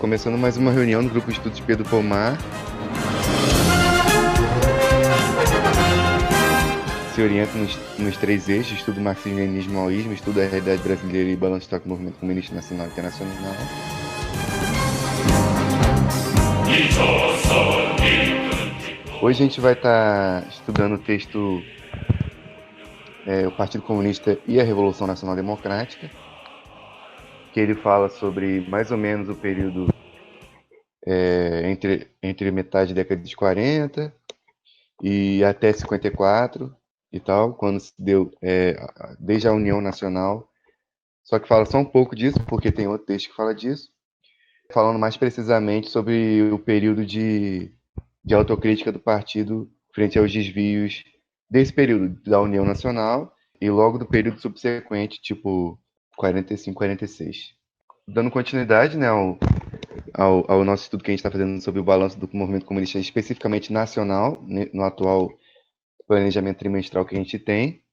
começando mais uma reunião do Grupo de Estudos Pedro Pomar. Se orienta nos três eixos: estudo marxismo, leninismo, maoísmo, estudo a realidade brasileira e balanço histórico do movimento comunista nacional e internacional. Hoje a gente vai estar estudando o texto O Partido Comunista e a Revolução Nacional Democrática, que ele fala sobre mais ou menos o período entre metade da década de 40 e até 54 e tal, quando se deu desde a União Nacional. Só que fala só um pouco disso, porque tem outro texto que fala disso, falando mais precisamente sobre o período de autocrítica do partido frente aos desvios desse período da União Nacional e logo do período subsequente, tipo 45, 46. Dando continuidade, né, ao nosso estudo que a gente está fazendo sobre o balanço do movimento comunista especificamente nacional, né, no atual planejamento trimestral que a gente tem,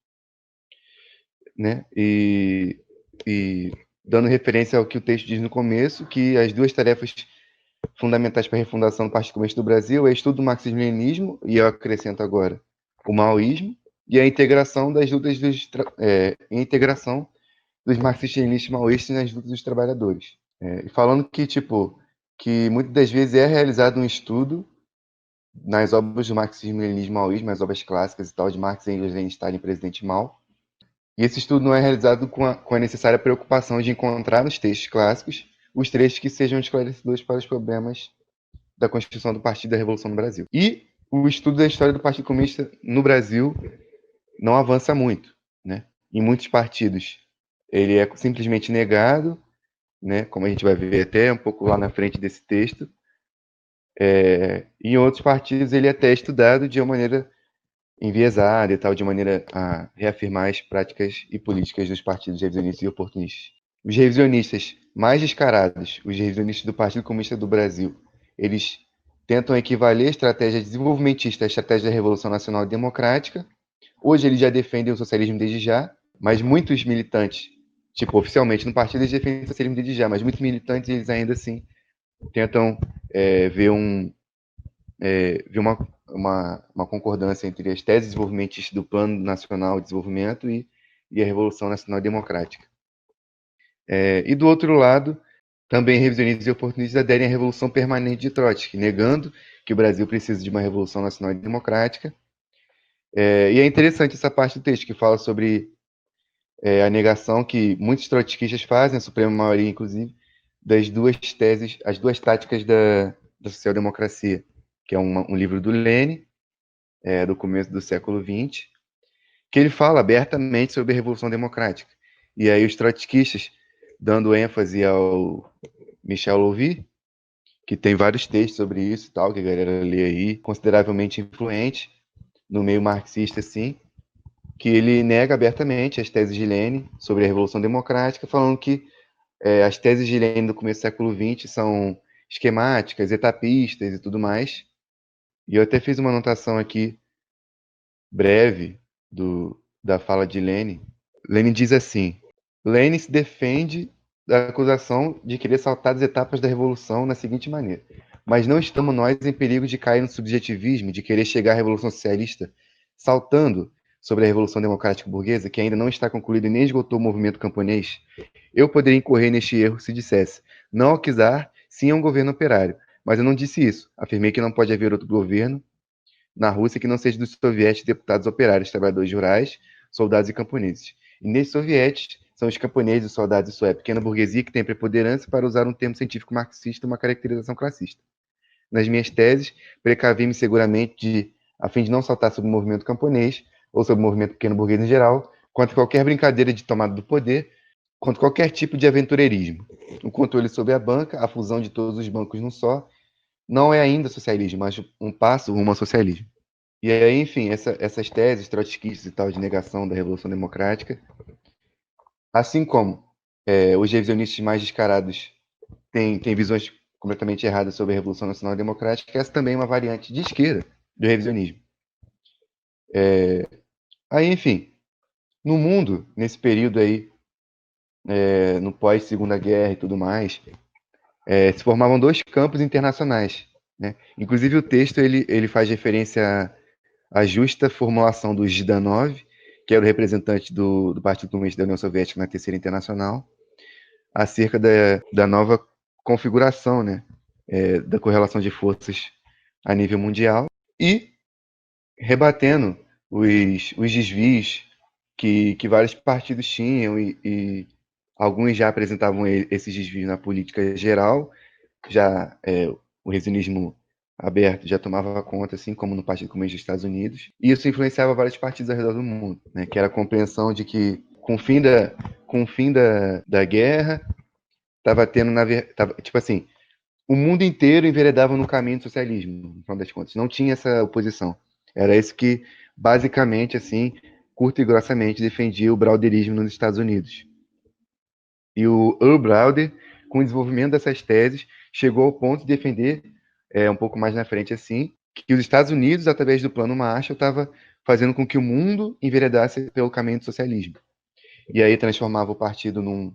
né, e dando referência ao que o texto diz no começo, que as duas tarefas fundamentais para a refundação do Partido Comunista do Brasil é estudo do marxismo-leninismo, e eu acrescento agora o maoísmo, e a integração das lutas integração dos marxistas-leninistas e maoístas nas lutas dos trabalhadores. E falando que muitas das vezes é realizado um estudo nas obras do marxismo, leninismo e maoísmo, as obras clássicas e tal, de Marx, Engels, Lenin, Stalin, Presidente Mao. E esse estudo não é realizado com a necessária preocupação de encontrar nos textos clássicos os trechos que sejam esclarecedores para os problemas da constituição do Partido da Revolução no Brasil. E o estudo da história do Partido Comunista no Brasil não avança muito, né? Em muitos partidos ele é simplesmente negado, né? Como a gente vai ver até um pouco lá na frente desse texto. Em outros partidos ele é até estudado de uma maneira enviesada e tal, de maneira a reafirmar as práticas e políticas dos partidos revisionistas e oportunistas. Os revisionistas mais descarados, os revisionistas do Partido Comunista do Brasil, eles tentam equivaler a estratégia desenvolvimentista à estratégia da Revolução Nacional Democrática. Hoje eles já defendem o socialismo desde já, mas muitos militantes, oficialmente no partido eles defendem o socialismo desde já, mas muitos militantes eles ainda assim tentam ver uma concordância entre as teses desenvolvimentistas do Plano Nacional de Desenvolvimento e a Revolução Nacional Democrática. E do outro lado, também revisionistas e oportunistas aderem à Revolução Permanente de Trotsky, negando que o Brasil precisa de uma Revolução Nacional e Democrática. E é interessante essa parte do texto que fala sobre a negação que muitos trotskistas fazem, a suprema maioria, inclusive, das duas teses, as duas táticas da social-democracia, que é um livro do Lenin, do começo do século XX, que ele fala abertamente sobre a Revolução Democrática. E aí os trotskistas, dando ênfase ao Michel Louvi, que tem vários textos sobre isso e tal, que a galera lê aí, consideravelmente influente no meio marxista, assim, que ele nega abertamente as teses de Lenin sobre a Revolução Democrática, falando que as teses de Lenin do começo do século XX são esquemáticas, etapistas e tudo mais. E eu até fiz uma anotação aqui, breve, da fala de Lenin. Lenin diz assim: Lenin se defende da acusação de querer saltar as etapas da Revolução na seguinte maneira: mas não estamos nós em perigo de cair no subjetivismo, de querer chegar à Revolução Socialista saltando sobre a Revolução Democrática Burguesa, que ainda não está concluída e nem esgotou o movimento camponês? Eu poderia incorrer neste erro se dissesse: não ao czar, sim a um governo operário. Mas eu não disse isso. Afirmei que não pode haver outro governo na Rússia que não seja dos sovietes, deputados operários, trabalhadores rurais, soldados e camponeses. E nesses sovietes são os camponeses, os soldados, isso é, a pequena burguesia que tem preponderância para usar um termo científico marxista, uma caracterização classista. Nas minhas teses, precavi-me seguramente a fim de não saltar sobre o movimento camponês, ou sobre o movimento pequeno burguês em geral, contra qualquer brincadeira de tomada do poder, contra qualquer tipo de aventureirismo. O controle sobre a banca, a fusão de todos os bancos num só, não é ainda socialismo, mas um passo rumo ao socialismo. E aí, enfim, essas teses trotskistas e tal de negação da Revolução Democrática, assim como os revisionistas mais descarados têm visões completamente erradas sobre a Revolução Nacional Democrática, essa também é uma variante de esquerda do revisionismo. Aí, enfim, no mundo, nesse período aí, no pós-Segunda Guerra e tudo mais, se formavam dois campos internacionais, né? Inclusive o texto ele faz referência à justa formulação do Zhdanov, que era o representante do Partido Comunista da União Soviética na Terceira Internacional, acerca da nova configuração, né, da correlação de forças a nível mundial e rebatendo os desvios que vários partidos tinham e alguns já apresentavam esses desvios na política geral, já o revisionismo aberto já tomava conta, assim como no Partido Comunista dos Estados Unidos, e isso influenciava vários partidos ao redor do mundo, né, que era a compreensão de que com o fim da guerra estava tendo, tipo assim, o mundo inteiro enveredava no caminho do socialismo, no final das contas. Não tinha essa oposição. Era isso que, basicamente, assim, curto e grossamente, defendia o Brauderismo nos Estados Unidos. E o Earl Browder, com o desenvolvimento dessas teses, chegou ao ponto de defender, um pouco mais na frente, assim, que os Estados Unidos, através do Plano Marshall, estava fazendo com que o mundo enveredasse pelo caminho do socialismo. E aí transformava o partido num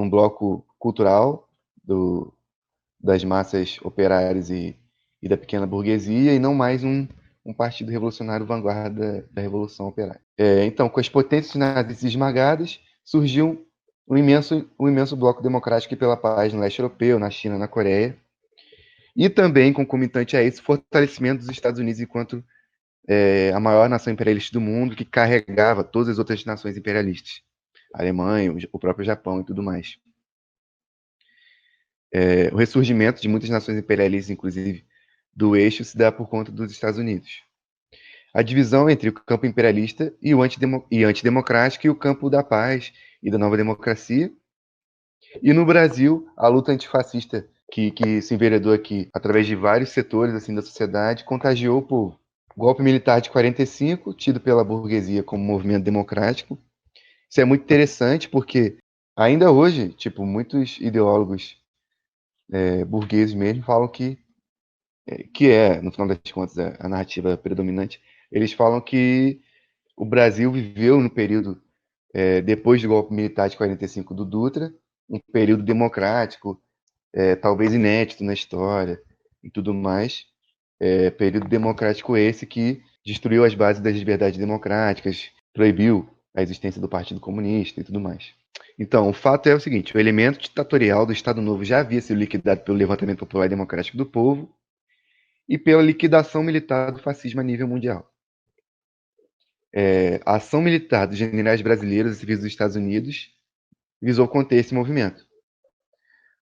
bloco cultural das massas operárias e da pequena burguesia, e não mais um partido revolucionário vanguarda da Revolução Operária. Então, com as potências nazistas esmagadas, surgiu um imenso bloco democrático pela paz no leste europeu, na China, na Coreia, e também, concomitante a isso, o fortalecimento dos Estados Unidos enquanto a maior nação imperialista do mundo, que carregava todas as outras nações imperialistas, a Alemanha, o próprio Japão e tudo mais. O ressurgimento de muitas nações imperialistas, inclusive do eixo, se dá por conta dos Estados Unidos. A divisão entre o campo imperialista e o antidemocrático e o campo da paz e da nova democracia. E no Brasil, a luta antifascista que se enveredou aqui através de vários setores assim da sociedade contagiou o povo. O golpe militar de 45, tido pela burguesia como movimento democrático. Isso é muito interessante porque ainda hoje, tipo, muitos ideólogos burgueses mesmo falam que no final das contas, a narrativa predominante, eles falam que o Brasil viveu no período, depois do golpe militar de 45 do Dutra, um período democrático, talvez inédito na história e tudo mais. Período democrático esse que destruiu as bases das liberdades democráticas, proibiu a existência do Partido Comunista e tudo mais. Então, o fato é o seguinte: o elemento ditatorial do Estado Novo já havia sido liquidado pelo levantamento popular e democrático do povo e pela liquidação militar do fascismo a nível mundial. A ação militar dos generais brasileiros e civis dos Estados Unidos visou conter esse movimento.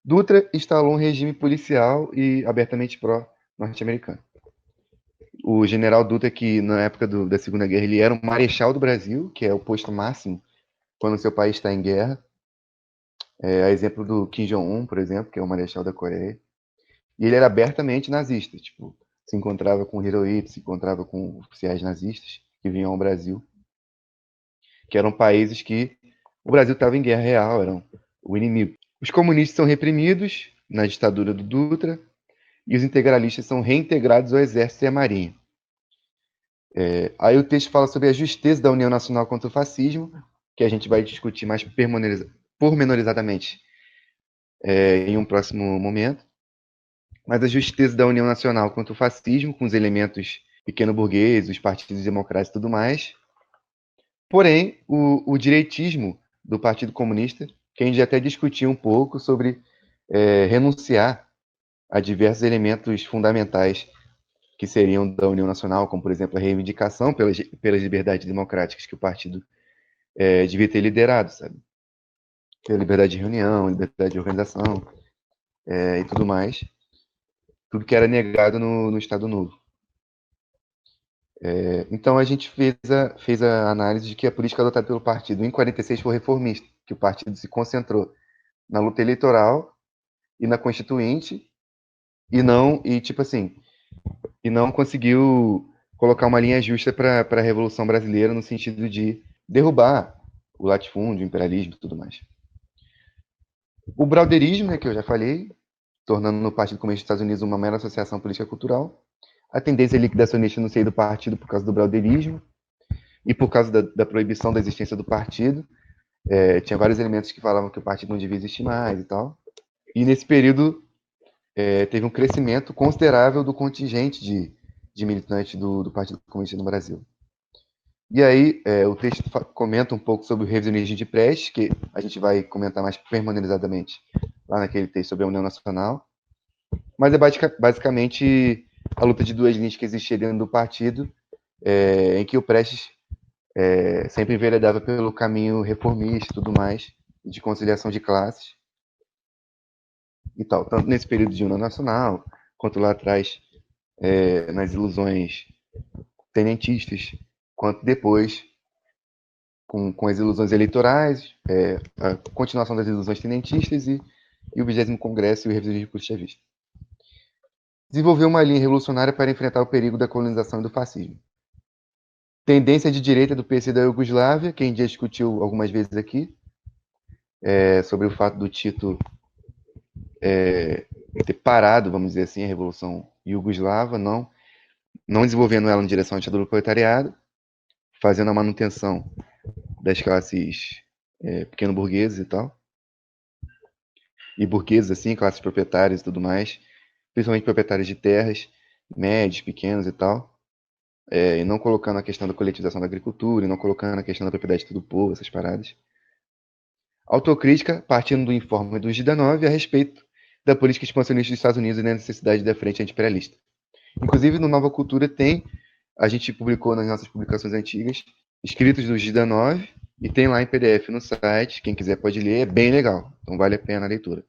Dutra instalou um regime policial e abertamente pró-norte-americano. O general Dutra, que na época da Segunda Guerra ele era um marechal do Brasil, que é o posto máximo quando o seu país está em guerra, a exemplo do Kim Jong-un, por exemplo, que é o marechal da Coreia. E ele era abertamente nazista, tipo, se encontrava com Hirohito, se encontrava com oficiais nazistas que vinham ao Brasil, que eram países que o Brasil estava em guerra real, eram o inimigo. Os comunistas são reprimidos na ditadura do Dutra e os integralistas são reintegrados ao exército e à marinha. Aí o texto fala sobre a justeza da União Nacional contra o fascismo, que a gente vai discutir mais pormenorizadamente em um próximo momento. Mas a justeza da União Nacional contra o fascismo, com os elementos pequeno-burgueses, os partidos democráticos e tudo mais. Porém, o direitismo do Partido Comunista, que a gente até discutiu um pouco sobre renunciar a diversos elementos fundamentais que seriam da União Nacional, como, por exemplo, a reivindicação pelas liberdades democráticas que o partido devia ter liderado, sabe? Pela liberdade de reunião, liberdade de organização e tudo mais. Tudo que era negado no Estado Novo. Então a gente fez a análise de que a política adotada pelo partido em 46 foi reformista, que o partido se concentrou na luta eleitoral e na constituinte e não conseguiu colocar uma linha justa para a Revolução Brasileira no sentido de derrubar o latifúndio, o imperialismo e tudo mais. O brauderismo, né, que eu já falei, tornando o Partido Comunista dos Estados Unidos uma mera associação política cultural. A tendência liquidacionista no seio do partido por causa do brauderismo e por causa da proibição da existência do partido. Tinha vários elementos que falavam que o partido não devia existir mais e tal. E nesse período teve um crescimento considerável do contingente de militantes do Partido Comunista no Brasil. E aí, o texto comenta um pouco sobre o revisionismo de Prestes, que a gente vai comentar mais pormenorizadamente lá naquele texto sobre a União Nacional. Mas é basicamente a luta de duas linhas que existia dentro do partido, em que o Prestes sempre enveredava pelo caminho reformista e tudo mais, de conciliação de classes e tal. Tanto nesse período de União Nacional, quanto lá atrás, nas ilusões tenentistas, quanto depois com as ilusões eleitorais, a continuação das ilusões tenentistas e o 20º Congresso e o revisionismo bolchevista. Desenvolveu uma linha revolucionária para enfrentar o perigo da colonização e do fascismo. Tendência de direita do PC da Iugoslávia, que a gente já discutiu algumas vezes aqui, sobre o fato do Tito ter parado, vamos dizer assim, a Revolução Iugoslava, não desenvolvendo ela na direção à ditadura do proletariado, fazendo a manutenção das classes pequeno-burguesas e tal, e burgueses, assim, classes proprietárias e tudo mais, principalmente proprietários de terras, médios, pequenos e tal, e não colocando a questão da coletivização da agricultura, e não colocando a questão da propriedade do povo, essas paradas. Autocrítica, partindo do informe do Zhdanov a respeito da política expansionista dos Estados Unidos e da necessidade da frente anti-imperialista. Inclusive, no Nova Cultura a gente publicou nas nossas publicações antigas, escritos do Zhdanov, e tem lá em PDF no site, quem quiser pode ler, é bem legal, então vale a pena a leitura.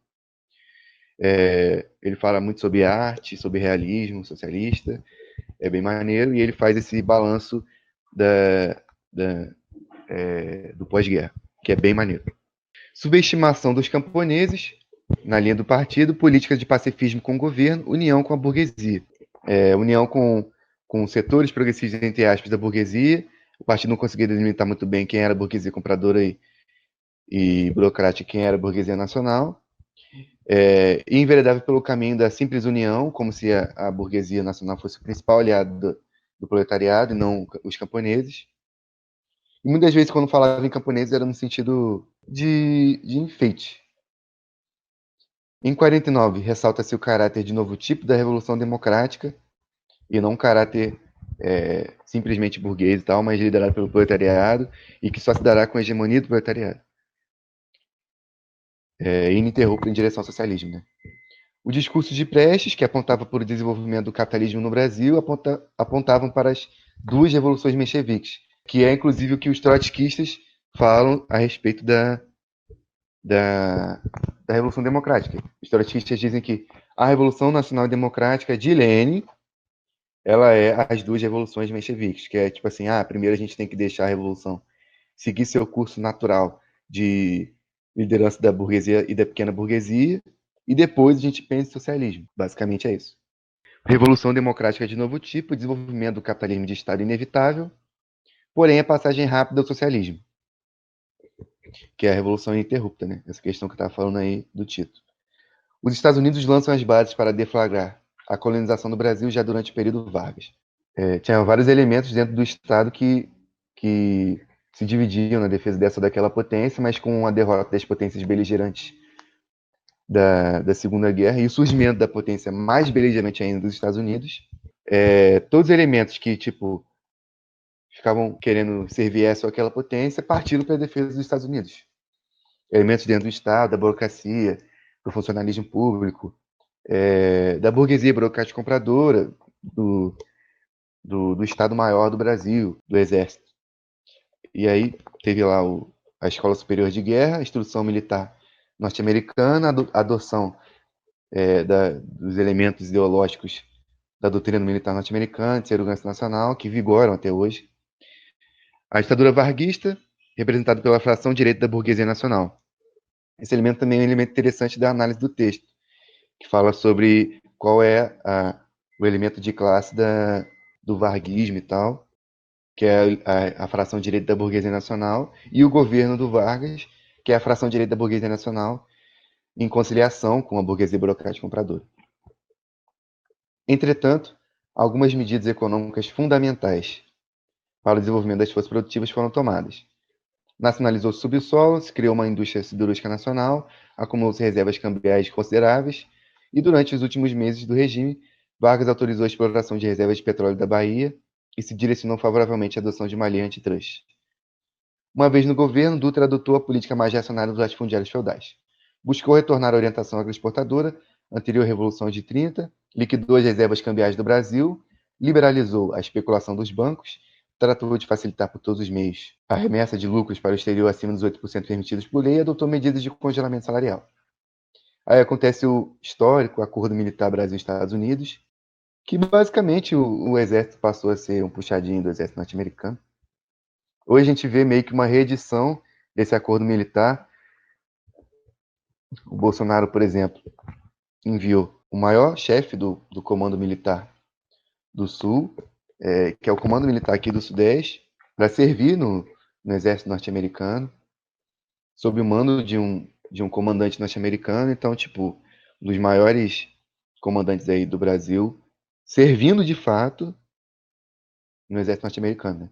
Ele fala muito sobre arte, sobre realismo socialista, é bem maneiro, e ele faz esse balanço do pós-guerra, que é bem maneiro. Subestimação dos camponeses, na linha do partido, política de pacifismo com o governo, união com a burguesia. União com setores progressistas, entre aspas, da burguesia. O partido não conseguia delimitar muito bem quem era a burguesia compradora e burocrática, quem era a burguesia nacional. E enveredava pelo caminho da simples união, como se a burguesia nacional fosse o principal aliado do proletariado e não os camponeses. E muitas vezes, quando falava em camponeses, era no sentido de enfeite. Em 49, ressalta-se o caráter de novo tipo da Revolução Democrática, e não um caráter simplesmente burguês e tal, mas liderado pelo proletariado, e que só se dará com a hegemonia do proletariado. Ininterrupto em direção ao socialismo. Né? O discurso de Prestes, que apontava para o desenvolvimento do capitalismo no Brasil, apontavam para as duas revoluções mencheviques, que é inclusive o que os trotskistas falam a respeito da Revolução Democrática. Os trotskistas dizem que a Revolução Nacional Democrática de Lenin, ela é as duas revoluções mencheviques, que é tipo assim, primeiro a gente tem que deixar a revolução seguir seu curso natural de liderança da burguesia e da pequena burguesia, e depois a gente pensa em socialismo. Basicamente é isso. Revolução democrática de novo tipo, desenvolvimento do capitalismo de Estado inevitável, porém a passagem rápida ao socialismo, que é a revolução ininterrupta, né? Essa questão que eu estava falando aí do Tito. Os Estados Unidos lançam as bases para deflagrar a colonização do Brasil já durante o período Vargas. Tinha vários elementos dentro do Estado que se dividiam na defesa dessa ou daquela potência, mas com a derrota das potências beligerantes da Segunda Guerra e o surgimento da potência mais beligerante ainda dos Estados Unidos, todos os elementos que, tipo, ficavam querendo servir essa ou aquela potência partiram para a defesa dos Estados Unidos. Elementos dentro do Estado, da burocracia, do funcionalismo público, da burguesia burocrática compradora, do Estado Maior do Brasil, do Exército. E aí teve lá a Escola Superior de Guerra, a Instrução Militar Norte-Americana, a adoção dos elementos ideológicos da doutrina militar norte-americana, de segurança nacional, que vigoram até hoje. A ditadura varguista, representada pela fração direita da burguesia nacional. Esse elemento também é um elemento interessante da análise do texto, que fala sobre qual é o elemento de classe do varguismo e tal, que é a fração direita da burguesia nacional, e o governo do Vargas, que é a fração direita da burguesia nacional, em conciliação com a burguesia burocrática compradora. Entretanto, algumas medidas econômicas fundamentais para o desenvolvimento das forças produtivas foram tomadas. nacionalizou o subsolo, se criou uma indústria siderúrgica nacional, acumulou-se reservas cambiais consideráveis, e durante os últimos meses do regime, Vargas autorizou a exploração de reservas de petróleo da Bahia e se direcionou favoravelmente à adoção de uma lei antitrust. Uma vez no governo, Dutra adotou a política mais reacionária dos latifundiários feudais. Buscou retornar à orientação agroexportadora, anterior à Revolução de 30, liquidou as reservas cambiais do Brasil, liberalizou a especulação dos bancos, tratou de facilitar por todos os meios a remessa de lucros para o exterior acima dos 8% permitidos por lei e adotou medidas de congelamento salarial. Aí acontece o histórico Acordo Militar Brasil-Estados Unidos, que basicamente o exército passou a ser um puxadinho do exército norte-americano. Hoje a gente vê meio que uma reedição desse acordo militar. O Bolsonaro, por exemplo, enviou o maior chefe do Comando Militar do Sul, que é o Comando Militar aqui do Sudeste, para servir no Exército Norte-Americano, sob o mando de um comandante norte-americano. Então, tipo, um dos maiores comandantes aí do Brasil, servindo de fato no Exército Norte-Americano, né?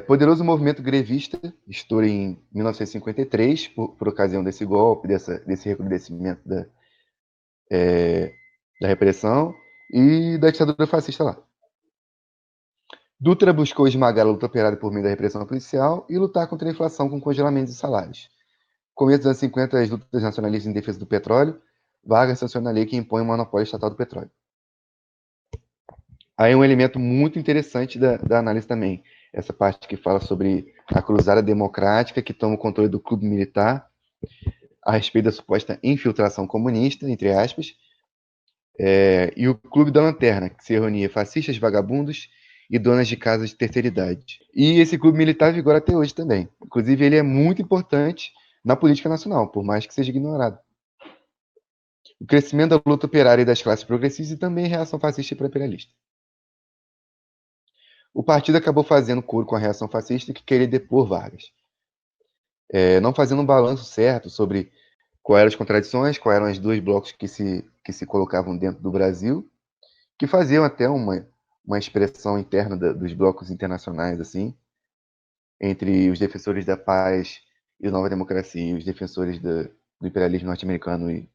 Poderoso movimento grevista estoura em 1953, por ocasião desse golpe, desse recrudescimento da repressão e da ditadura fascista lá. Dutra buscou esmagar a luta operária por meio da repressão policial e lutar contra a inflação com congelamento de salários. Começo dos anos 50, as lutas nacionalistas em defesa do petróleo, Vargas sanciona a lei que impõe o monopólio estatal do petróleo. Aí um elemento muito interessante da análise também, essa parte que fala sobre a cruzada democrática que toma o controle do clube militar a respeito da suposta infiltração comunista, entre aspas, e o Clube da Lanterna, que se reunia fascistas, vagabundos e donas de casas de terceira idade. E esse clube militar vigora até hoje também. Inclusive, ele é muito importante na política nacional, por mais que seja ignorado. O crescimento da luta operária e das classes progressistas e também reação fascista e pró-imperialista. O partido acabou fazendo coro com a reação fascista que queria depor Vargas, não fazendo um balanço certo sobre quais eram as contradições, quais eram os dois blocos que se colocavam dentro do Brasil, que faziam até uma expressão interna dos blocos internacionais, assim, entre os defensores da paz e da nova democracia e os defensores do imperialismo norte-americano e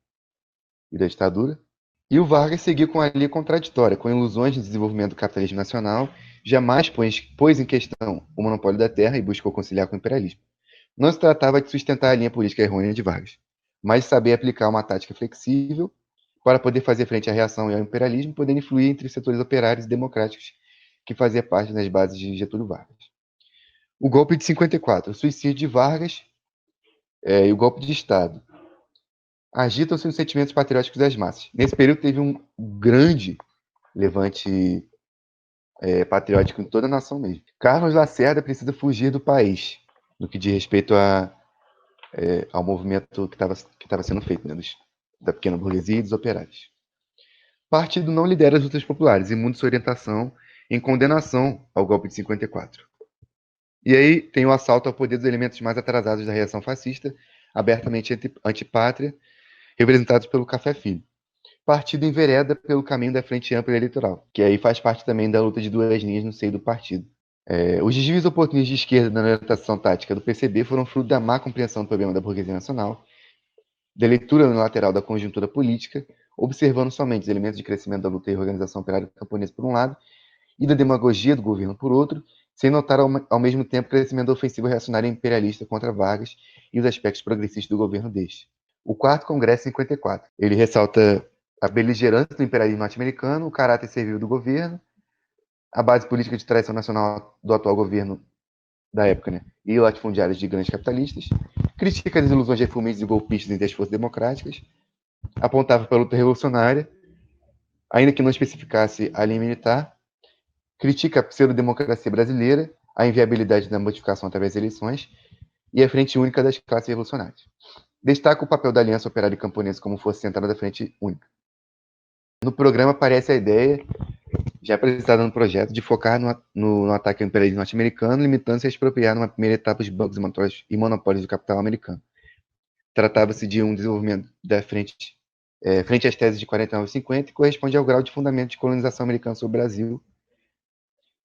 da ditadura. E o Vargas seguiu com a linha contraditória, com ilusões de desenvolvimento do capitalismo nacional, jamais pôs em questão o monopólio da terra e buscou conciliar com o imperialismo. Não se tratava de sustentar a linha política errônea de Vargas, mas de saber aplicar uma tática flexível para poder fazer frente à reação e ao imperialismo, podendo influir entre setores operários e democráticos que faziam parte das bases de Getúlio Vargas. O golpe de 54, o suicídio de Vargas e o golpe de Estado agitam-se os sentimentos patrióticos das massas. Nesse período teve um grande levante patriótico em toda a nação mesmo. Carlos Lacerda precisa fugir do país, no que diz respeito ao movimento que estava sendo feito, né, da pequena burguesia e dos operários. O partido não lidera as lutas populares e muda sua orientação em condenação ao golpe de 54. E aí tem o assalto ao poder dos elementos mais atrasados da reação fascista, abertamente antipátria, representados pelo Café Filho. O partido envereda pelo caminho da Frente Ampla Eleitoral, que aí faz parte também da luta de duas linhas no seio do partido. Os desvios oportunistas de esquerda na orientação tática do PCB foram fruto da má compreensão do problema da burguesia nacional, da leitura unilateral da conjuntura política, observando somente os elementos de crescimento da luta e organização operária camponesa por um lado, e da demagogia do governo por outro, sem notar ao mesmo tempo o crescimento da ofensiva reacionária imperialista contra Vargas e os aspectos progressistas do governo deste. O quarto Congresso 54. Ele ressalta a beligerância do imperialismo norte-americano, o caráter servil do governo, a base política de traição nacional do atual governo da época, né, e latifundiários de grandes capitalistas, critica as ilusões reformistas e golpistas entre as forças democráticas, apontava para a luta revolucionária, ainda que não especificasse a linha militar, critica a pseudo-democracia brasileira, a inviabilidade da modificação através das eleições e a frente única das classes revolucionárias. Destaca o papel da Aliança Operária e Camponesa como força central da frente única. No programa aparece a ideia, já apresentada no projeto, de focar no ataque ao imperialismo norte-americano, limitando-se a expropriar numa primeira etapa os bancos e monopólios do capital americano. Tratava-se de um desenvolvimento da frente às teses de 49 e 50 e corresponde ao grau de fundamento de colonização americana sobre o Brasil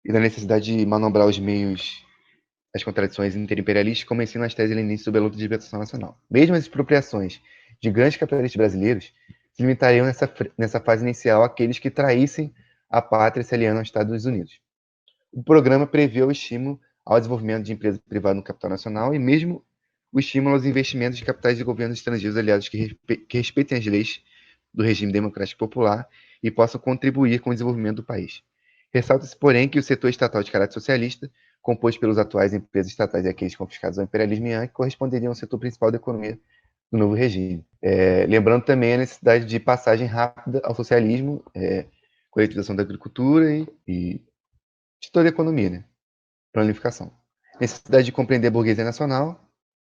e da necessidade de manobrar os meios as contradições interimperialistas, como ensinam as teses leninistas sobre a luta de libertação nacional. Mesmo as expropriações de grandes capitalistas brasileiros se limitariam nessa fase inicial àqueles que traíssem a pátria se aliando aos Estados Unidos. O programa prevê o estímulo ao desenvolvimento de empresas privadas no capital nacional e mesmo o estímulo aos investimentos de capitais de governos estrangeiros aliados que respeitem as leis do regime democrático popular e possam contribuir com o desenvolvimento do país. Ressalta-se, porém, que o setor estatal de caráter socialista, composto pelos atuais empresas estatais e aqueles confiscados ao imperialismo Yankee, corresponderiam ao setor principal da economia do novo regime. Lembrando também a necessidade de passagem rápida ao socialismo, coletivização da agricultura e de toda a economia, né? Planificação. Necessidade de compreender a burguesia nacional,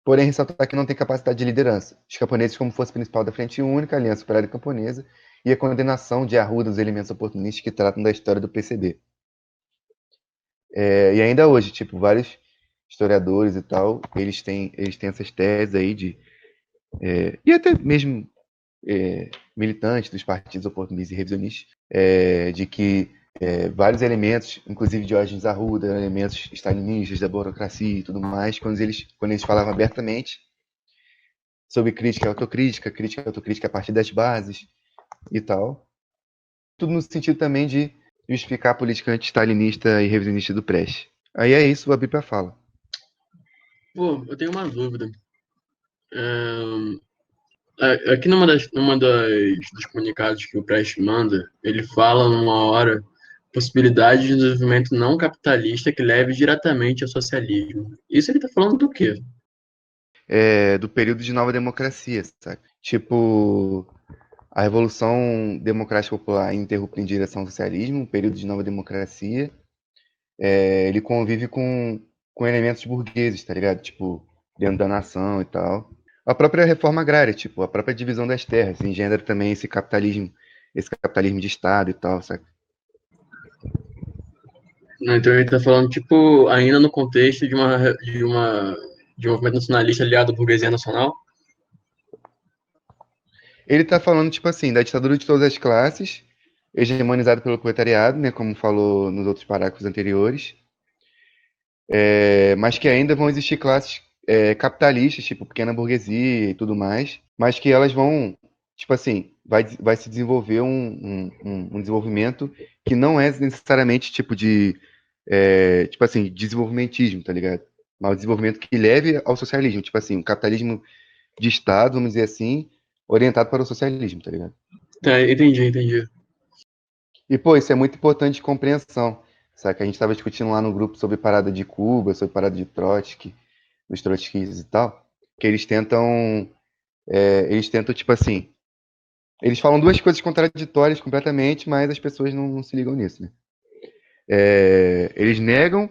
porém ressaltar que não tem capacidade de liderança. Os camponeses como força principal da Frente Única, Aliança Operária Camponesa, e a condenação de Arruda dos elementos oportunistas que tratam da história do PCB. E ainda hoje, tipo, vários historiadores e tal, eles têm essas teses aí e até mesmo militantes dos partidos oportunistas e revisionistas, de que vários elementos, inclusive Diógenes Arruda, elementos stalinistas da burocracia e tudo mais, quando eles falavam abertamente sobre crítica e autocrítica a partir das bases e tal, tudo no sentido também de justificar a política anti-stalinista e revisionista do Prestes. Aí é isso, vou abrir para fala. Pô, eu tenho uma dúvida. Aqui dos comunicados que o Prestes manda, ele fala numa hora possibilidade de desenvolvimento não capitalista que leve diretamente ao socialismo. Isso ele tá falando do quê? Do período de nova democracia, sabe? Tipo, a Revolução Democrática Popular interrupta em direção ao socialismo, um período de nova democracia. Ele convive com elementos burgueses, tá ligado? Tipo, dentro da nação e tal. A própria reforma agrária, tipo, a própria divisão das terras, engendra também esse capitalismo de Estado e tal, sabe? Não, então ele tá falando, tipo, ainda no contexto de um movimento nacionalista aliado à burguesia nacional? Ele tá falando, tipo assim, da ditadura de todas as classes, hegemonizado pelo proletariado, né, como falou nos outros parágrafos anteriores, mas que ainda vão existir classes capitalistas, tipo pequena burguesia e tudo mais, mas que elas vão, tipo assim, vai se desenvolver um desenvolvimento que não é necessariamente tipo assim, desenvolvimentismo, tá ligado? Mas um desenvolvimento que leve ao socialismo, tipo assim, um capitalismo de Estado, vamos dizer assim, orientado para o socialismo, tá ligado? Tá, entendi. E, pô, isso é muito importante de compreensão, sabe? Que a gente estava discutindo lá no grupo sobre parada de Cuba, sobre parada de Trotsky, dos trotskistas e tal, que eles tentam, tipo assim, eles falam duas coisas contraditórias completamente, mas as pessoas não se ligam nisso, né? Eles negam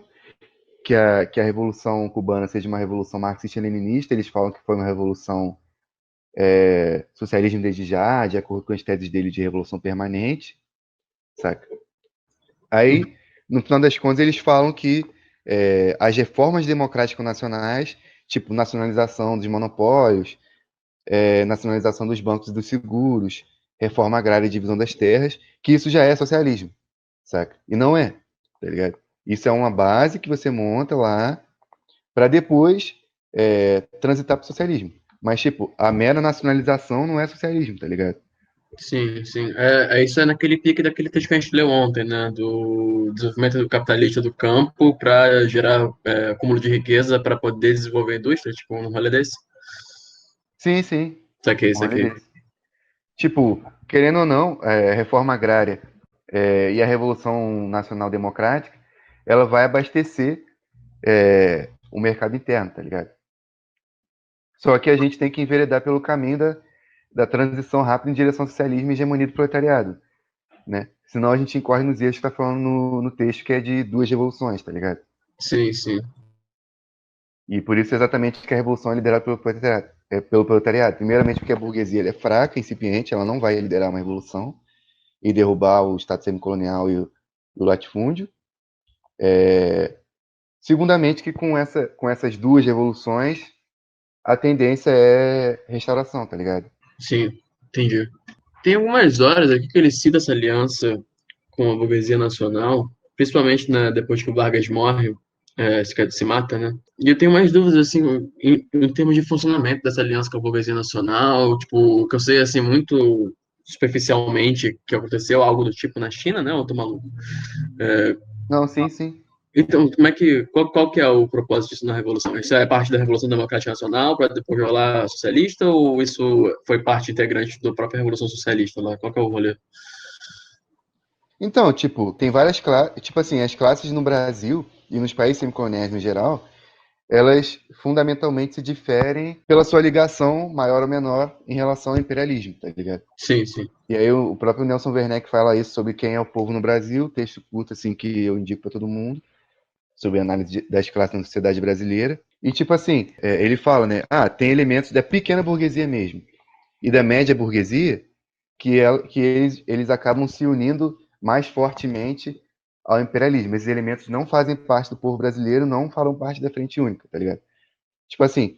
que a Revolução Cubana seja uma revolução marxista-leninista, eles falam que foi uma revolução socialismo desde já, de acordo com as teses dele de revolução permanente, saca? Aí, no final das contas, eles falam que as reformas democráticas nacionais, tipo nacionalização dos monopólios, nacionalização dos bancos e dos seguros, reforma agrária e divisão das terras, que isso já é socialismo, saca? E não é, tá ligado? Isso é uma base que você monta lá para depois transitar para o socialismo. Mas, tipo, a mera nacionalização não é socialismo, tá ligado? Sim. Isso é naquele pique daquele texto que a gente leu ontem, né? Do desenvolvimento do capitalista do campo para gerar acúmulo de riqueza para poder desenvolver a indústria, tipo, um rolê desse. Sim, sim. Isso Olha aqui. desse. Tipo, querendo ou não, a reforma agrária e a Revolução Nacional Democrática, ela vai abastecer o mercado interno, tá ligado? Só que a gente tem que enveredar pelo caminho da transição rápida em direção ao socialismo e hegemonia do proletariado, né? Senão a gente incorre nos erros que tá falando no texto, que é de duas revoluções, tá ligado? Sim. E por isso exatamente que a revolução é liderada pelo proletariado. Primeiramente porque a burguesia é fraca, incipiente, ela não vai liderar uma revolução e derrubar o Estado semicolonial e o latifúndio. Segundamente que com essas duas revoluções, a tendência é restauração, tá ligado? Sim, entendi. Tem algumas horas aqui que ele cita essa aliança com a burguesia nacional, principalmente depois que o Vargas morre. se mata, né? E eu tenho mais dúvidas, assim, em termos de funcionamento dessa aliança com a burguesia nacional, tipo, o que eu sei, assim, muito superficialmente que aconteceu algo do tipo na China, né? Eu tô maluco. Não, sim, sim. Então, qual que é o propósito disso na Revolução? Isso é parte da Revolução Democrática Nacional para depois rolar socialista ou isso foi parte integrante da própria Revolução Socialista lá? Qual que é o rolê? Então, tipo, tem várias classes, tipo assim, as classes no Brasil e nos países semicoloniais no geral, elas fundamentalmente se diferem pela sua ligação maior ou menor em relação ao imperialismo, tá ligado? Sim, sim. E aí o próprio Nelson Werneck fala isso sobre quem é o povo no Brasil, texto curto assim que eu indico para todo mundo, sobre a análise das classes na sociedade brasileira. E tipo assim, ele fala, né, tem elementos da pequena burguesia mesmo e da média burguesia que eles acabam se unindo mais fortemente ao imperialismo. Esses elementos não fazem parte do povo brasileiro, não falam parte da frente única, tá ligado? Tipo assim,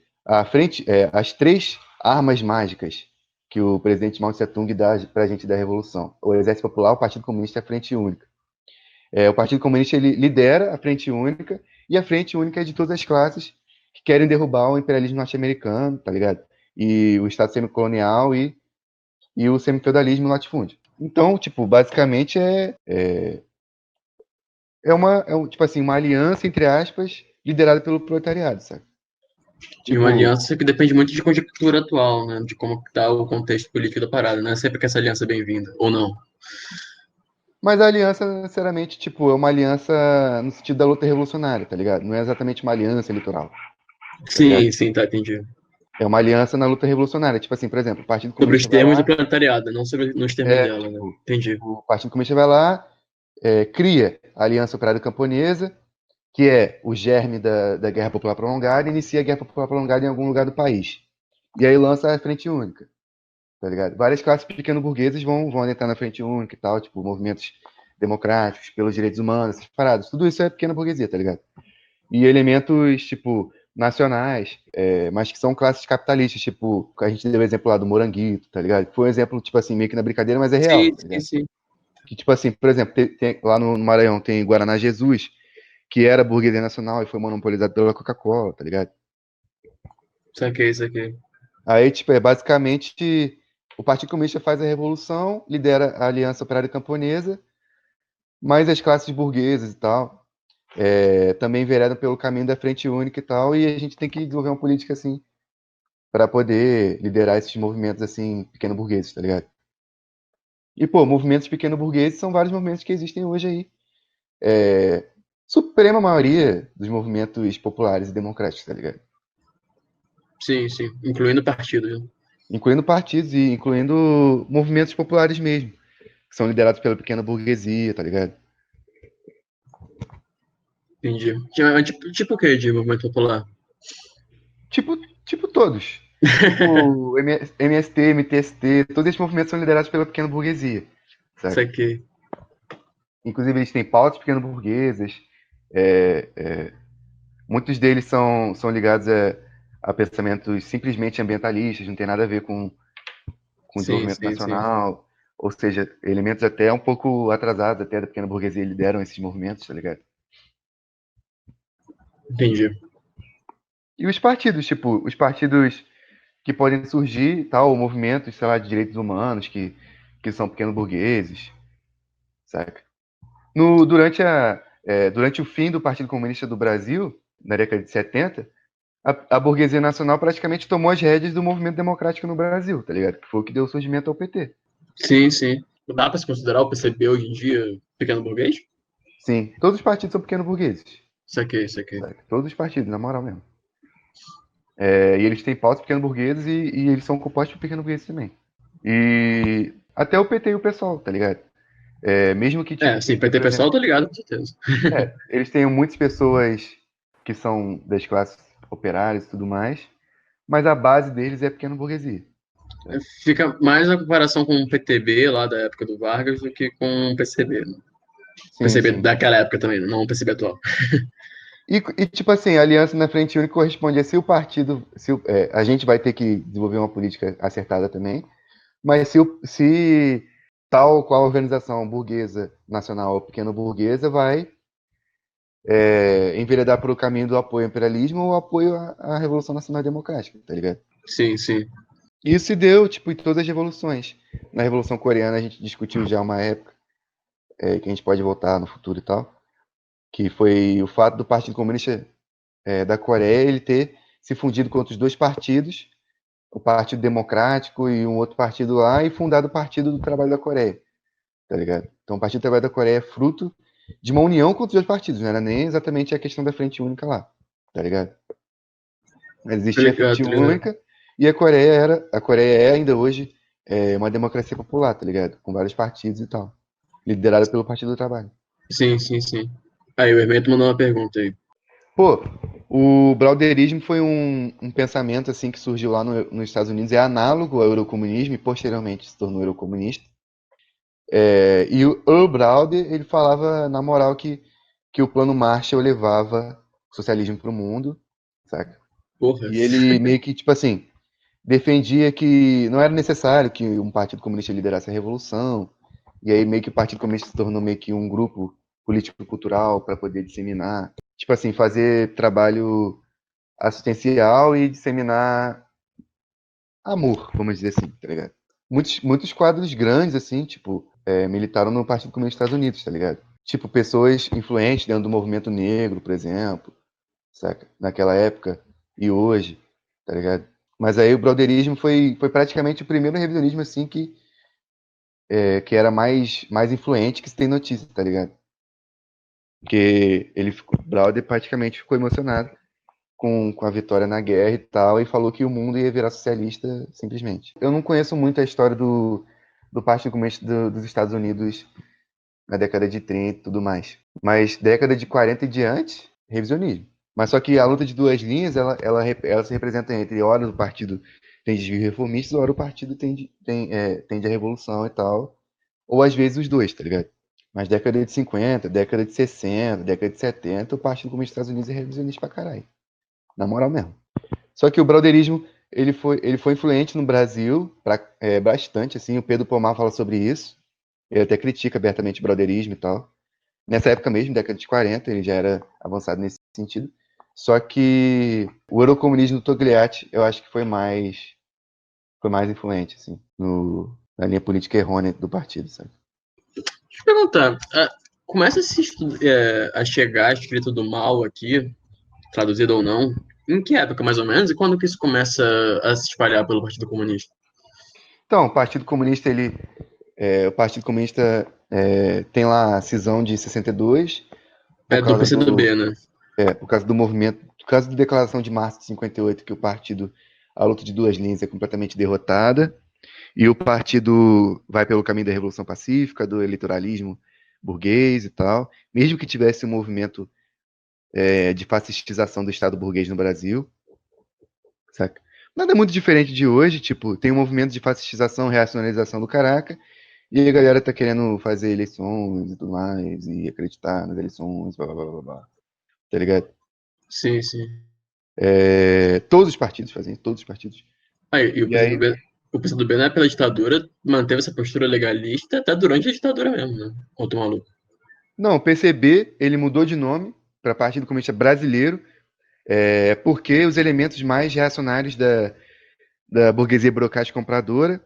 as três armas mágicas que o presidente Mao Tse-tung dá pra gente da Revolução. O Exército Popular, o Partido Comunista e a Frente Única. O Partido Comunista ele lidera a Frente Única e a Frente Única é de todas as classes que querem derrubar o imperialismo norte-americano, tá ligado? E o Estado semicolonial e o semifeudalismo no latifúndio. Então, tipo, basicamente tipo assim, uma aliança, entre aspas, liderada pelo proletariado, sabe? E uma Tipo, aliança que depende muito de conjuntura atual, né? De como está o contexto político da parada. Não é sempre que essa aliança é bem-vinda, ou não. mas a aliança, sinceramente, tipo, é uma aliança no sentido da luta revolucionária, tá ligado? Não é exatamente uma aliança eleitoral, tá ligado? Sim, sim, tá, entendi. É uma aliança na luta revolucionária. Tipo assim, por exemplo, o Partido Sobre os Comunista vai termos do lá, proletariado, não sobre nos termos dela, né? tipo, Entendi. o Partido Comunista vai lá, cria a Aliança Operária Camponesa, que é o germe da Guerra Popular Prolongada, e inicia a Guerra Popular Prolongada em algum lugar do país. E aí lança a Frente Única, tá ligado? Várias classes pequeno-burguesas vão adentrar na Frente Única e tal, tipo, movimentos democráticos, pelos direitos humanos, essas paradas. Tudo isso é pequena burguesia, tá ligado? E elementos, tipo, nacionais, mas que são classes capitalistas, tipo, a gente deu o exemplo lá do Moranguito, tá ligado? Foi um exemplo, tipo assim, meio que na brincadeira, mas é real, Sim, tá sim, ligado? sim. Que, tipo assim, por exemplo, lá no Maranhão tem Guaraná Jesus, que era burguesia nacional e foi monopolizado pela Coca-Cola, tá ligado? Saquei, saquei. Aí, tipo, basicamente o Partido Comunista faz a revolução, lidera a Aliança Operária Camponesa, mas as classes burguesas e tal também enveredam pelo caminho da Frente Única e tal, e a gente tem que desenvolver uma política assim para poder liderar esses movimentos assim pequeno-burgueses, tá ligado? E, pô, movimentos pequeno-burgueses são vários movimentos que existem hoje aí. Suprema maioria dos movimentos populares e democráticos, tá ligado? Sim, sim. Incluindo partido, viu? Incluindo partidos e incluindo movimentos populares mesmo, que são liderados pela pequena burguesia, tá ligado? Entendi. Tipo o que de movimento popular? Tipo, tipo todos. Tipo, MST, MTST, todos esses movimentos são liderados pela pequena burguesia, sabe? Saquei. Inclusive, eles têm pautas pequeno-burguesas, é, é, muitos deles são ligados a pensamentos simplesmente ambientalistas, não tem nada a ver com Sim, desenvolvimento sim, sim. nacional, ou seja, elementos até um pouco atrasados até da pequena burguesia lideram esses movimentos, tá ligado? Entendi. E os partidos, tipo, os partidos que podem surgir, tal, movimentos, sei lá, de direitos humanos que são pequeno burgueses, saca? Durante o fim do Partido Comunista do Brasil, na década de 70, a burguesia nacional praticamente tomou as rédeas do movimento democrático no Brasil, tá ligado? Que foi o que deu surgimento ao PT. Sim, sim. Dá para se considerar o PCB hoje em dia pequeno burguês? Sim, todos os partidos são pequeno burgueses, Saquei, saquei. saca? Todos os partidos, na moral mesmo. E eles têm pautas pequeno burgueses e eles são compostos por pequeno burgueses também. E até o PT e o PSOL, tá ligado? Mesmo que, tipo, Sim, PT, PT por exemplo, pessoal, tô ligado, com certeza. eles tenham muitas pessoas que são das classes operárias e tudo mais, mas a base deles é a pequena burguesia. Sabe? Fica mais na comparação com o PTB lá da época do Vargas do que com o PCB, né? Sim, PCB sim. daquela época também, né? Não o PCB atual. Tipo assim, a aliança na frente única corresponde a se o partido. A gente vai ter que desenvolver uma política acertada também, mas se tal qual organização burguesa nacional ou pequeno burguesa enveredar pelo caminho do apoio ao imperialismo ou apoio à Revolução Nacional Democrática, tá ligado? Sim, sim. Isso se deu, tipo, em todas as revoluções. Na Revolução Coreana a gente discutiu já uma época, que a gente pode voltar no futuro e tal, que foi o fato do Partido Comunista da Coreia ele ter se fundido com outros dois partidos, o Partido Democrático e um outro partido lá, e fundado o Partido do Trabalho da Coreia, tá ligado? Então o Partido do Trabalho da Coreia é fruto de uma união com os dois partidos, não era nem exatamente a questão da frente única lá, tá ligado? Mas Tá existia a ligado, frente tá ligado. única e a Coreia é ainda hoje uma democracia popular, tá ligado? Com vários partidos e tal, liderada pelo Partido do Trabalho. Sim, sim, sim. Aí, o Hermeto mandou uma pergunta aí. Pô, o brauderismo foi um pensamento assim que surgiu lá nos Estados Unidos, é análogo ao eurocomunismo e posteriormente se tornou eurocomunista. E o Earl Browder, ele falava na moral que o plano Marshall levava o socialismo para o mundo, saca? Porra. E ele meio que, tipo assim, defendia que não era necessário que um partido comunista liderasse a revolução, e aí meio que o Partido Comunista se tornou meio que um grupo político-cultural para poder disseminar, tipo assim, fazer trabalho assistencial e disseminar amor, vamos dizer assim, tá ligado? Muitos quadros grandes, assim, tipo, militaram no Partido Comunista dos Estados Unidos, tá ligado? Tipo, pessoas influentes dentro do movimento negro, por exemplo, saca? Naquela época e hoje, tá ligado? Mas aí o brotherismo foi praticamente o primeiro revisionismo, assim, que era mais influente que se tem notícia, tá ligado? Porque o Brother praticamente ficou emocionado com a vitória na guerra e tal, e falou que o mundo ia virar socialista simplesmente. Eu não conheço muito a história do Partido Comunista dos Estados Unidos na década de 30 e tudo mais. Mas década de 40 e diante, revisionismo. Mas só que a luta de duas linhas, ela se representa entre, ora o partido tem desvio reformista, ora o partido tende à revolução e tal. Ou às vezes os dois, tá ligado? Mas década de 50, década de 60, década de 70, o Partido Comunista dos Estados Unidos é revisionista pra caralho. Na moral mesmo. Só que o brotherismo, ele foi influente no Brasil bastante, assim. O Pedro Pomar fala sobre isso. Ele até critica abertamente o brotherismo e tal. Nessa época mesmo, década de 40, ele já era avançado nesse sentido. Só que o eurocomunismo do Togliatti, eu acho que foi mais influente, assim, na linha política errônea do partido, sabe? Deixa eu perguntar, começa a chegar a escrita do mal aqui, traduzido ou não, em que época mais ou menos, e quando que isso começa a se espalhar pelo Partido Comunista? Então, o Partido Comunista tem lá a cisão de 62, por É do causa do, PCdoB, né? por causa do movimento, por causa da declaração de março de 58, que a luta de duas linhas é completamente derrotada, e o partido vai pelo caminho da Revolução Pacífica, do eleitoralismo burguês e tal, mesmo que tivesse um movimento de fascistização do Estado burguês no Brasil, saca? Nada muito diferente de hoje, tipo, tem um movimento de fascistização, reacionalização do caraca, e a galera tá querendo fazer eleições e tudo mais, e acreditar nas eleições, blá blá blá blá, blá, tá ligado? Sim, sim. Todos os partidos fazem, todos os partidos. Aí, e E aí, O PCdoB, na época da ditadura, manteve essa postura legalista até durante a ditadura mesmo, né? Outro maluco. não, o PCB, ele mudou de nome para Partido Comunista Brasileiro, porque os elementos mais reacionários da burguesia burocrática compradora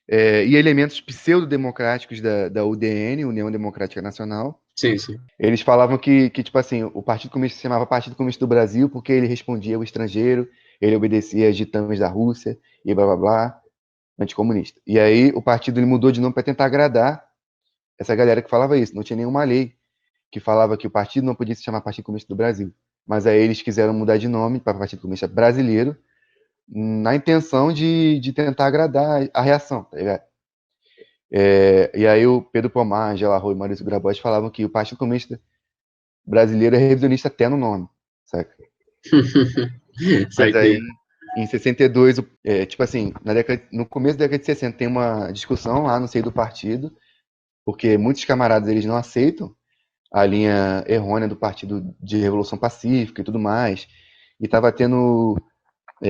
e elementos pseudo-democráticos da UDN, União Democrática Nacional, Sim, sim. eles falavam que, tipo assim, o Partido Comunista se chamava Partido Comunista do Brasil porque ele respondia ao estrangeiro, ele obedecia às ditames da Rússia e blá blá blá, anticomunista. E aí o partido ele mudou de nome para tentar agradar essa galera que falava isso. Não tinha nenhuma lei que falava que o partido não podia se chamar Partido Comunista do Brasil. Mas aí eles quiseram mudar de nome para Partido Comunista Brasileiro, na intenção de tentar agradar a reação, tá ligado? E aí o Pedro Pomar, Angela Arroio e Maurício Grabois falavam que o Partido Comunista Brasileiro é revisionista até no nome, saca? Mas Saquei. aí, em 62, tipo assim, no começo da década de 60 tem uma discussão lá no seio do partido, porque muitos camaradas eles não aceitam a linha errônea do Partido de Revolução Pacífica e tudo mais, e estava tendo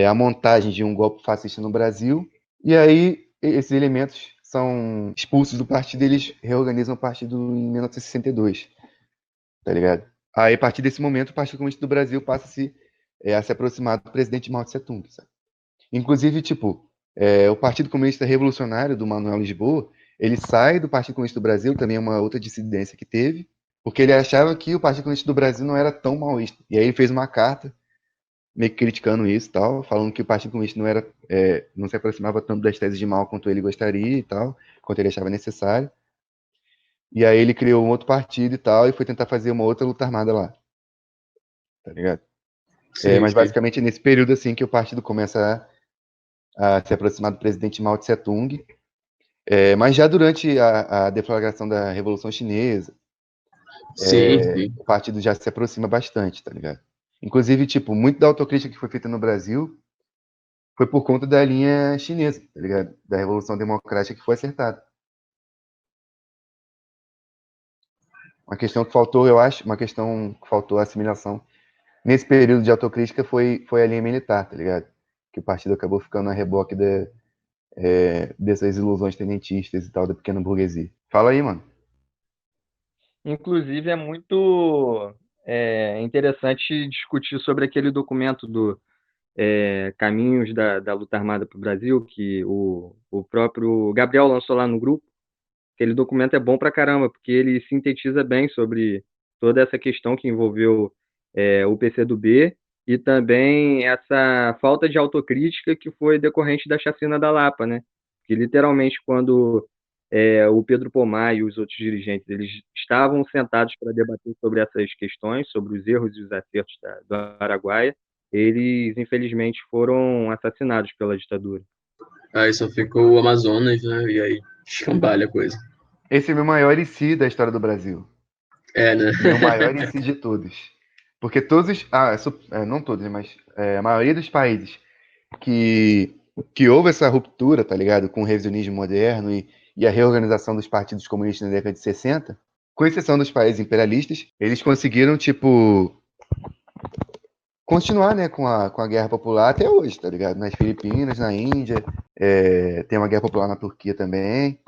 a montagem de um golpe fascista no Brasil, e aí esses elementos são expulsos do partido e eles reorganizam o partido em 1962, tá ligado? Aí, a partir desse momento, o Partido Comunista do Brasil passa a se aproximar do presidente Mao Tse Tung, sabe? Inclusive, tipo, o Partido Comunista Revolucionário do Manuel Lisboa, ele sai do Partido Comunista do Brasil, também é uma outra dissidência que teve, porque ele achava que o Partido Comunista do Brasil não era tão maoísta. E aí ele fez uma carta meio que criticando isso e tal, falando que o Partido Comunista não se aproximava tanto das teses de Mao quanto ele gostaria e tal, quanto ele achava necessário. E aí ele criou um outro partido e tal, e foi tentar fazer uma outra luta armada lá, tá ligado? Sim, Mas sim. basicamente é nesse período assim que o partido começa a se aproximar do presidente Mao Tse Tung. Mas já durante a deflagração da Revolução Chinesa, Sim, sim. o partido já se aproxima bastante, tá ligado? Inclusive, tipo, muito da autocrítica que foi feita no Brasil foi por conta da linha chinesa, tá ligado? Da Revolução Democrática que foi acertada. Uma questão que faltou, eu acho, uma questão que faltou a assimilação nesse período de autocrítica foi a linha militar, tá ligado? Que o partido acabou ficando a reboque dessas ilusões tenentistas e tal, da pequena burguesia. Fala aí, mano. Inclusive, é muito interessante discutir sobre aquele documento do Caminhos da Luta Armada para o Brasil, que o próprio Gabriel lançou lá no grupo. Aquele documento é bom pra caramba, porque ele sintetiza bem sobre toda essa questão que envolveu o PCdoB e também essa falta de autocrítica que foi decorrente da chacina da Lapa, né? Que literalmente quando o Pedro Pomar e os outros dirigentes eles estavam sentados para debater sobre essas questões, sobre os erros e os acertos do Araguaia, eles infelizmente foram assassinados pela ditadura. Aí só ficou o Amazonas, né? E aí escambalha a coisa. Esse é o meu maior IC da história do Brasil. É, né? Meu maior IC de todos. Porque todos os. Não todos, mas a maioria dos países que houve essa ruptura, tá ligado? Com o revisionismo moderno e a reorganização dos partidos comunistas na década de 60, com exceção dos países imperialistas, eles conseguiram, tipo, continuar, né, com a guerra popular até hoje, tá ligado? Nas Filipinas, na Índia, tem uma guerra popular na Turquia também.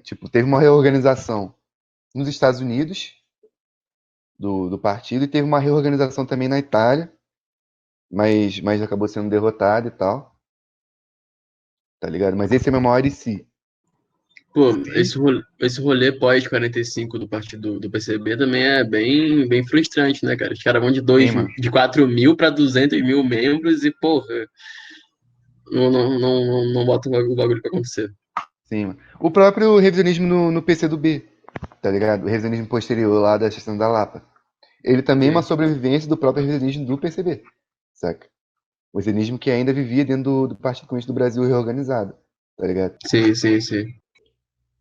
Tipo, teve uma reorganização nos Estados Unidos do partido e teve uma reorganização também na Itália, mas acabou sendo derrotado e tal, tá ligado? Mas esse é o meu maior IC. Pô, esse rolê pós-45 do partido do PCB também é bem, bem frustrante, né, cara? Os caras vão Sim, mano. de 4 mil para 200 mil membros e, porra, não botam o bagulho pra acontecer. Sim, mano. O próprio revisionismo no PCdoB, tá ligado? O revisionismo posterior lá da questão da Lapa. Ele também é uma Sim, sobrevivência do próprio revisionismo do PCB, saca? O revisionismo que ainda vivia dentro do Partido Comunista do Brasil reorganizado, tá ligado? sim, sim, sim.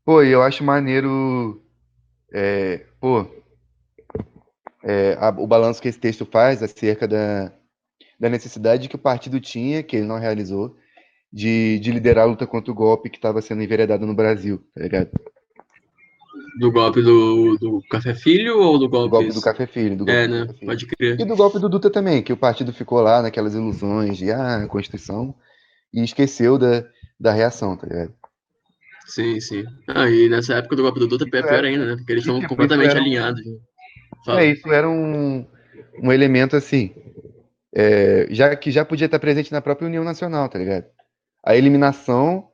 Pô, e eu acho maneiro, pô, o balanço que esse texto faz acerca da necessidade que o partido tinha, que ele não realizou, de liderar a luta contra o golpe que estava sendo enveredado no Brasil, tá ligado? Do golpe do Café Filho ou do Do golpe. golpe do Café Filho, do golpe É, do né? Café Filho. Pode crer. E do golpe do Dutra também, que o partido ficou lá naquelas ilusões de Constituição e esqueceu da reação, tá ligado? Sim, sim. Ah, e nessa época do golpe do Dutra é Isso pior era, ainda, né? Porque eles e, estão tipo, isso completamente era alinhados. Né? Fala. um elemento assim, já podia estar presente na própria União Nacional, tá ligado? A eliminação,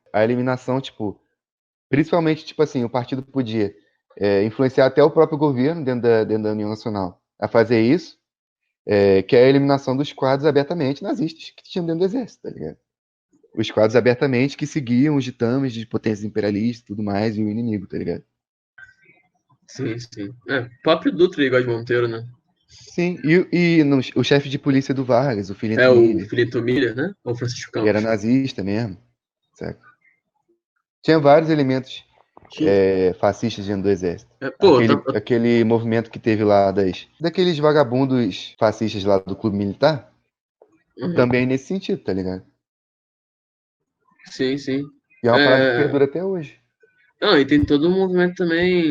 tipo, principalmente, tipo assim, o partido podia influenciar até o próprio governo dentro da União Nacional a fazer isso, que é a eliminação dos quadros abertamente nazistas que tinham dentro do exército, tá ligado? Os quadros abertamente que seguiam os ditames de potências imperialistas e tudo mais, e o inimigo, tá ligado? Sim, sim. É, o próprio Dutra igual de Monteiro, né? Sim, o chefe de polícia do Vargas, o É Filinto o Miller, Felipe Miller, né? Ou Francisco ele era Campos. nazista mesmo, saca? Tinha vários elementos Tinha. fascistas dentro do exército. Pô, Aquele movimento que teve lá daqueles vagabundos fascistas lá do clube militar, uhum. também nesse sentido, tá ligado? Sim, sim. E é uma parada que É, perdura até hoje. não, e tem todo um movimento também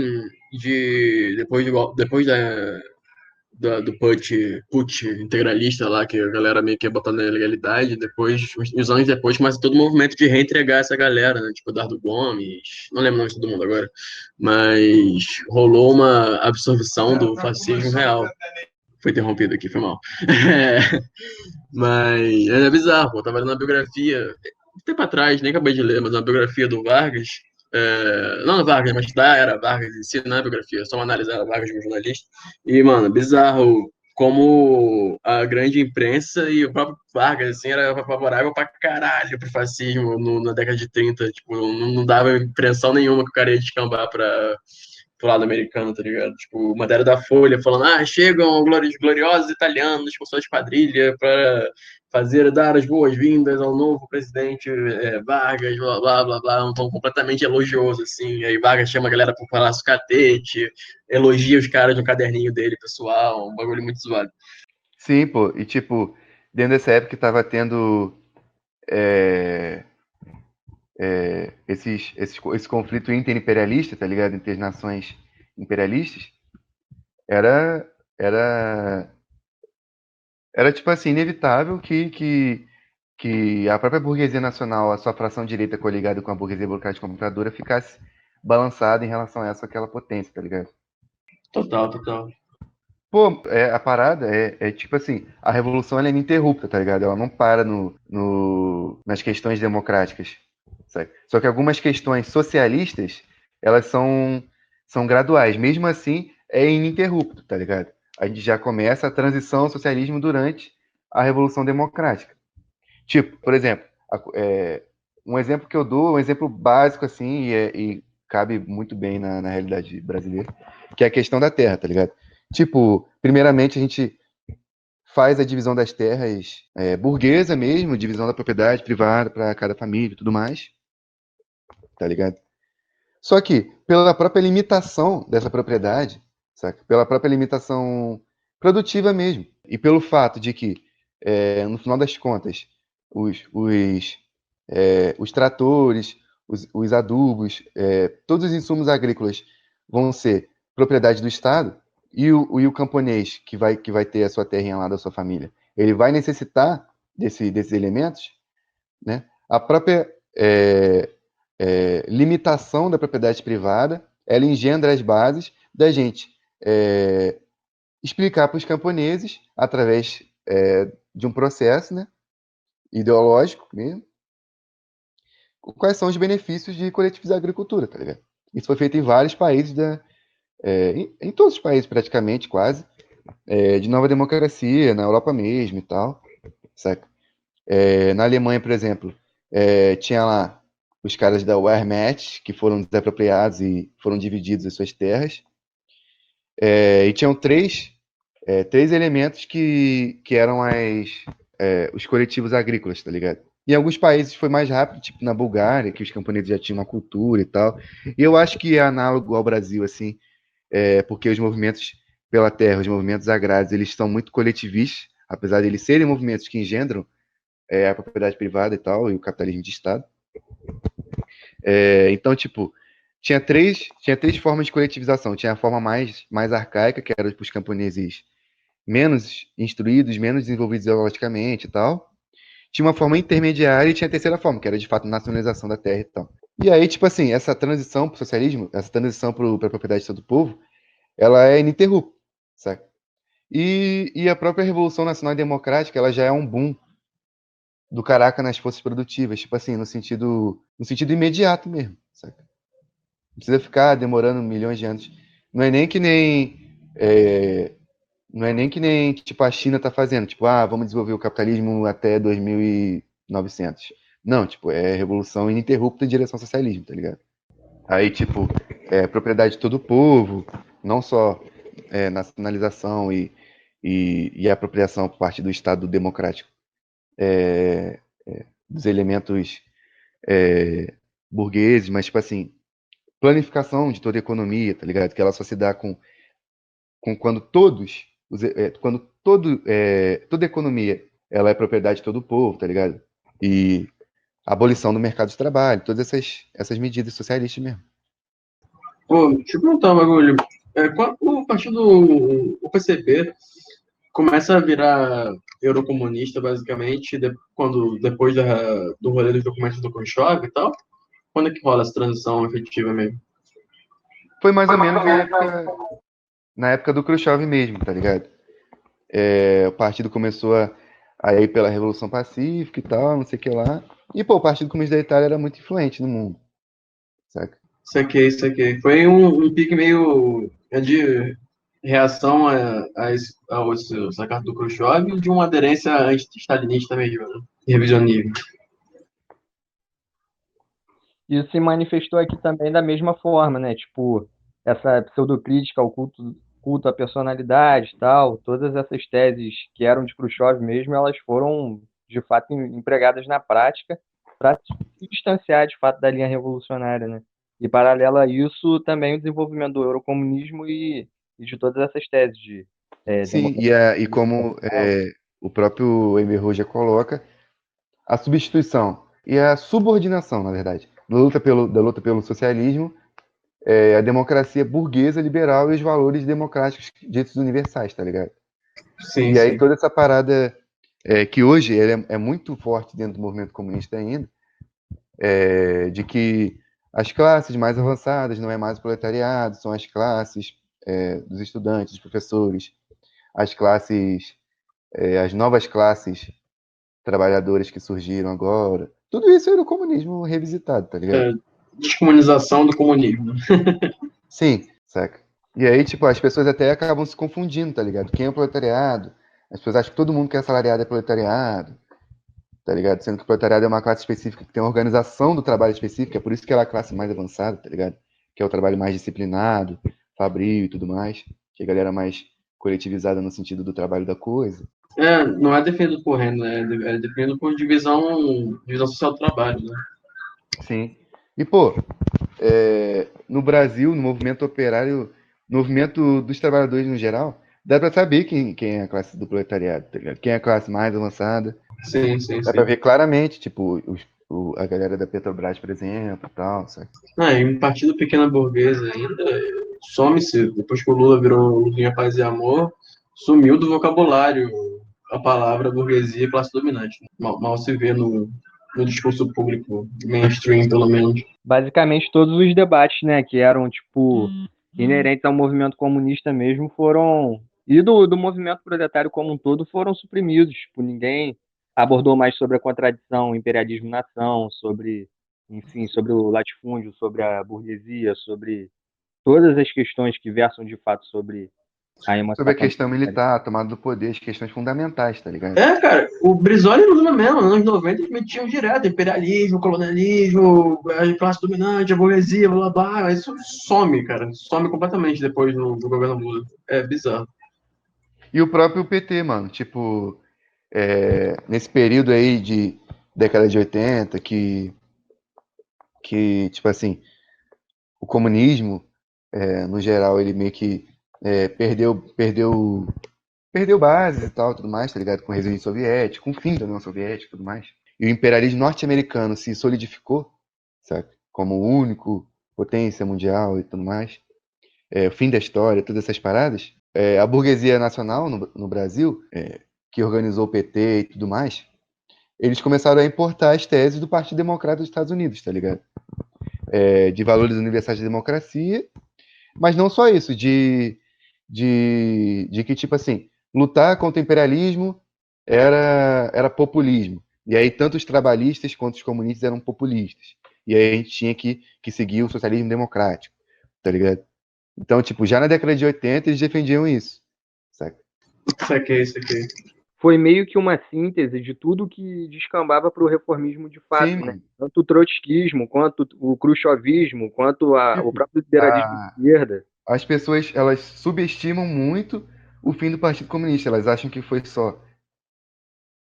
depois do put integralista lá, que a galera meio que ia botar na ilegalidade, depois, uns anos depois, começa todo o movimento de reentregar essa galera, né? Tipo, Dardo Gomes, não lembro o nome de todo mundo agora, mas rolou uma absorção do fascismo real. Foi interrompido aqui, foi mal. Mas é bizarro, pô. Eu tava lendo uma biografia, tempo atrás, nem acabei de ler, mas uma biografia do Vargas. Não do Vargas, mas da era Vargas em si, não é biografia, só uma análise da Vargas como jornalista. E, mano, bizarro como a grande imprensa e o próprio Vargas, assim, era favorável pra caralho pro fascismo na década de 30. Tipo, não dava impressão nenhuma que o cara ia descambar pro lado americano, tá ligado? Tipo, matéria da Folha falando, chegam gloriosos italianos com sua esquadrilha para dar as boas-vindas ao novo presidente Vargas, blá, blá, blá, blá, um tom completamente elogioso, assim, aí Vargas chama a galera pro Palácio Catete, elogia os caras no caderninho dele, pessoal, um bagulho muito zoado. Sim, pô, e tipo, dentro dessa época tava tendo esse conflito interimperialista, tá ligado? Entre as nações imperialistas, era, era, era tipo assim, inevitável que a própria burguesia nacional, a sua fração direita coligada com a burguesia burocrática compradora, ficasse balançada em relação a aquela potência, tá ligado? Total, total. Pô, a parada é tipo assim, a revolução ela é ininterrupta, tá ligado? Ela não para nas questões democráticas, sabe? Só que algumas questões socialistas, elas são graduais. Mesmo assim, é ininterrupto, tá ligado? A gente já começa a transição ao socialismo durante a Revolução Democrática. Tipo, por exemplo, um exemplo que eu dou, um exemplo básico assim, e cabe muito bem na realidade brasileira, que é a questão da terra, tá ligado? Tipo, primeiramente a gente faz a divisão das terras burguesa mesmo, divisão da propriedade privada para cada família e tudo mais, tá ligado? Só que, pela própria limitação dessa propriedade, saca? Pela própria limitação produtiva mesmo, e pelo fato de que, no final das contas, os tratores, os adubos, todos os insumos agrícolas vão ser propriedade do Estado, e o camponês que vai ter a sua terrinha lá da sua família, ele vai necessitar desses elementos, né? A própria limitação da propriedade privada, ela engendra as bases da gente explicar para os camponeses, através de um processo, né, ideológico mesmo, quais são os benefícios de coletivizar a agricultura, tá ligado? Isso foi feito em vários países, em todos os países praticamente, quase, de nova democracia, na Europa mesmo e tal, saca? Na Alemanha, por exemplo, tinha lá os caras da Wehrmacht, que foram desapropriados e foram divididos as suas terras, e tinham três elementos que eram os coletivos agrícolas, tá ligado? Em alguns países foi mais rápido, tipo na Bulgária, que os camponeses já tinham uma cultura e tal. E eu acho que é análogo ao Brasil, assim, porque os movimentos pela terra, os movimentos agrários, eles são muito coletivistas, apesar de eles serem movimentos que engendram a propriedade privada e tal, e o capitalismo de Estado. Então, tipo, tinha três formas de coletivização. Tinha a forma mais arcaica, que era para os camponeses menos instruídos, menos desenvolvidos ideologicamente e tal. Tinha uma forma intermediária e tinha a terceira forma, que era de fato nacionalização da terra e tal. E aí, tipo assim, essa transição para o socialismo, essa transição para a propriedade de todo o povo, ela é ininterrupta, sabe? E a própria Revolução Nacional e Democrática, ela já é um boom do caraca nas forças produtivas, tipo assim, no sentido imediato mesmo, sabe? Não precisa ficar demorando milhões de anos. Não é nem que nem não é nem que nem tipo a China tá fazendo, tipo, vamos desenvolver o capitalismo até 2900. Não, tipo, é revolução ininterrupta em direção ao socialismo, tá ligado? Aí, tipo, propriedade de todo o povo, não só nacionalização e apropriação por parte do Estado democrático dos elementos burgueses, mas, tipo assim, planificação de toda a economia, tá ligado? Que ela só se dá com quando toda a economia ela é propriedade de todo o povo, tá ligado? E a abolição do mercado de trabalho, todas essas medidas socialistas mesmo. Pô, deixa eu perguntar um bagulho. Quando o partido, o PCB, começa a virar eurocomunista, basicamente, depois do rolê dos documentos do Khrushchev e tal, quando é que rola essa transição efetiva mesmo? Foi mais ou menos na época do Khrushchev mesmo, tá ligado? O partido começou a ir pela Revolução Pacífica e tal, não sei o que lá. E, pô, o Partido Comunista da Itália era muito influente no mundo, saca? Isso aqui. Foi um pique meio de reação essa carta do Khrushchev e de uma aderência anti-stalinista meio, né? Revisionismo. Isso se manifestou aqui também da mesma forma, né? Tipo, essa pseudocrítica ao culto à personalidade e tal, todas essas teses que eram de Khrushchev mesmo, elas foram, de fato, empregadas na prática para se distanciar, de fato, da linha revolucionária, né? E, paralelo a isso, também o desenvolvimento do eurocomunismo e de todas essas teses de Sim, democracia. e como o próprio Enver já coloca, a substituição e a subordinação, na verdade, da luta pelo socialismo, a democracia burguesa liberal e os valores democráticos ditos universais, tá ligado? Sim, E aí sim. toda essa parada que hoje ele é muito forte dentro do movimento comunista ainda, de que as classes mais avançadas não é mais o proletariado, são as classes dos estudantes, dos professores, as classes, as novas classes trabalhadoras que surgiram agora. Tudo isso é no comunismo revisitado, tá ligado? Descomunização do comunismo. Sim, saca? E aí, tipo, as pessoas até acabam se confundindo, tá ligado? Quem é o proletariado? As pessoas acham que todo mundo que é assalariado é proletariado, tá ligado? Sendo que o proletariado é uma classe específica que tem uma organização do trabalho específica, é por isso que ela é a classe mais avançada, tá ligado? Que é o trabalho mais disciplinado, fabril e tudo mais, que é a galera mais coletivizada no sentido do trabalho da coisa. Não é definido por renda, né? É definido por divisão social do trabalho, né? Sim. E, pô, no Brasil, no movimento operário, no movimento dos trabalhadores no geral, dá pra saber quem é a classe do proletariado, tá ligado? Quem é a classe mais avançada. Sim, sim, Dá pra sim. ver claramente, tipo, a galera da Petrobras, por exemplo, e tal, sabe? E um partido pequena burguesa ainda some-se, depois que o Lula virou Lulinha Paz e Amor, sumiu do vocabulário a palavra burguesia e classe dominante. Mal se vê no discurso público, mainstream, pelo menos. Basicamente, todos os debates, né, que eram, tipo, inerentes ao movimento comunista mesmo foram, e do movimento proletário como um todo, foram suprimidos. Tipo, ninguém abordou mais sobre a contradição imperialismo-nação, sobre, enfim, sobre o latifúndio, sobre a burguesia, sobre todas as questões que versam de fato sobre a Sobre a emancipação. questão militar, a tomada do poder, as questões fundamentais, tá ligado? Cara, o Brizola e Lula mesmo, nos anos 90, eles metiam direto imperialismo, colonialismo, a classe dominante, a burguesia, blá blá blá. Isso some, cara. Some completamente depois do governo Lula. É bizarro. E o próprio PT, mano, tipo, nesse período aí de década de 80, que tipo assim, o comunismo, no geral, ele meio que perdeu bases e tal, tudo mais, tá ligado? Com o regime soviético, com o fim da União Soviética e tudo mais. E o imperialismo norte-americano se solidificou, sabe? Como o único potência mundial e tudo mais. O fim da história, todas essas paradas. A burguesia nacional no Brasil, que organizou o PT e tudo mais, eles começaram a importar as teses do Partido Democrata dos Estados Unidos, tá ligado? De valores universais da democracia, mas não só isso, de que, tipo assim, lutar contra o imperialismo era populismo. E aí, tanto os trabalhistas quanto os comunistas eram populistas. E aí, a gente tinha que seguir o socialismo democrático, tá ligado? Então, tipo, já na década de 80, eles defendiam isso, saca? Isso aqui. Foi meio que uma síntese de tudo que descambava para o reformismo de Sim, fato, né? mano. Tanto o trotskismo, quanto o khrushchevismo, quanto o Tipo, próprio liberalismo de esquerda. as pessoas, elas subestimam muito o fim do Partido Comunista. Elas acham que foi só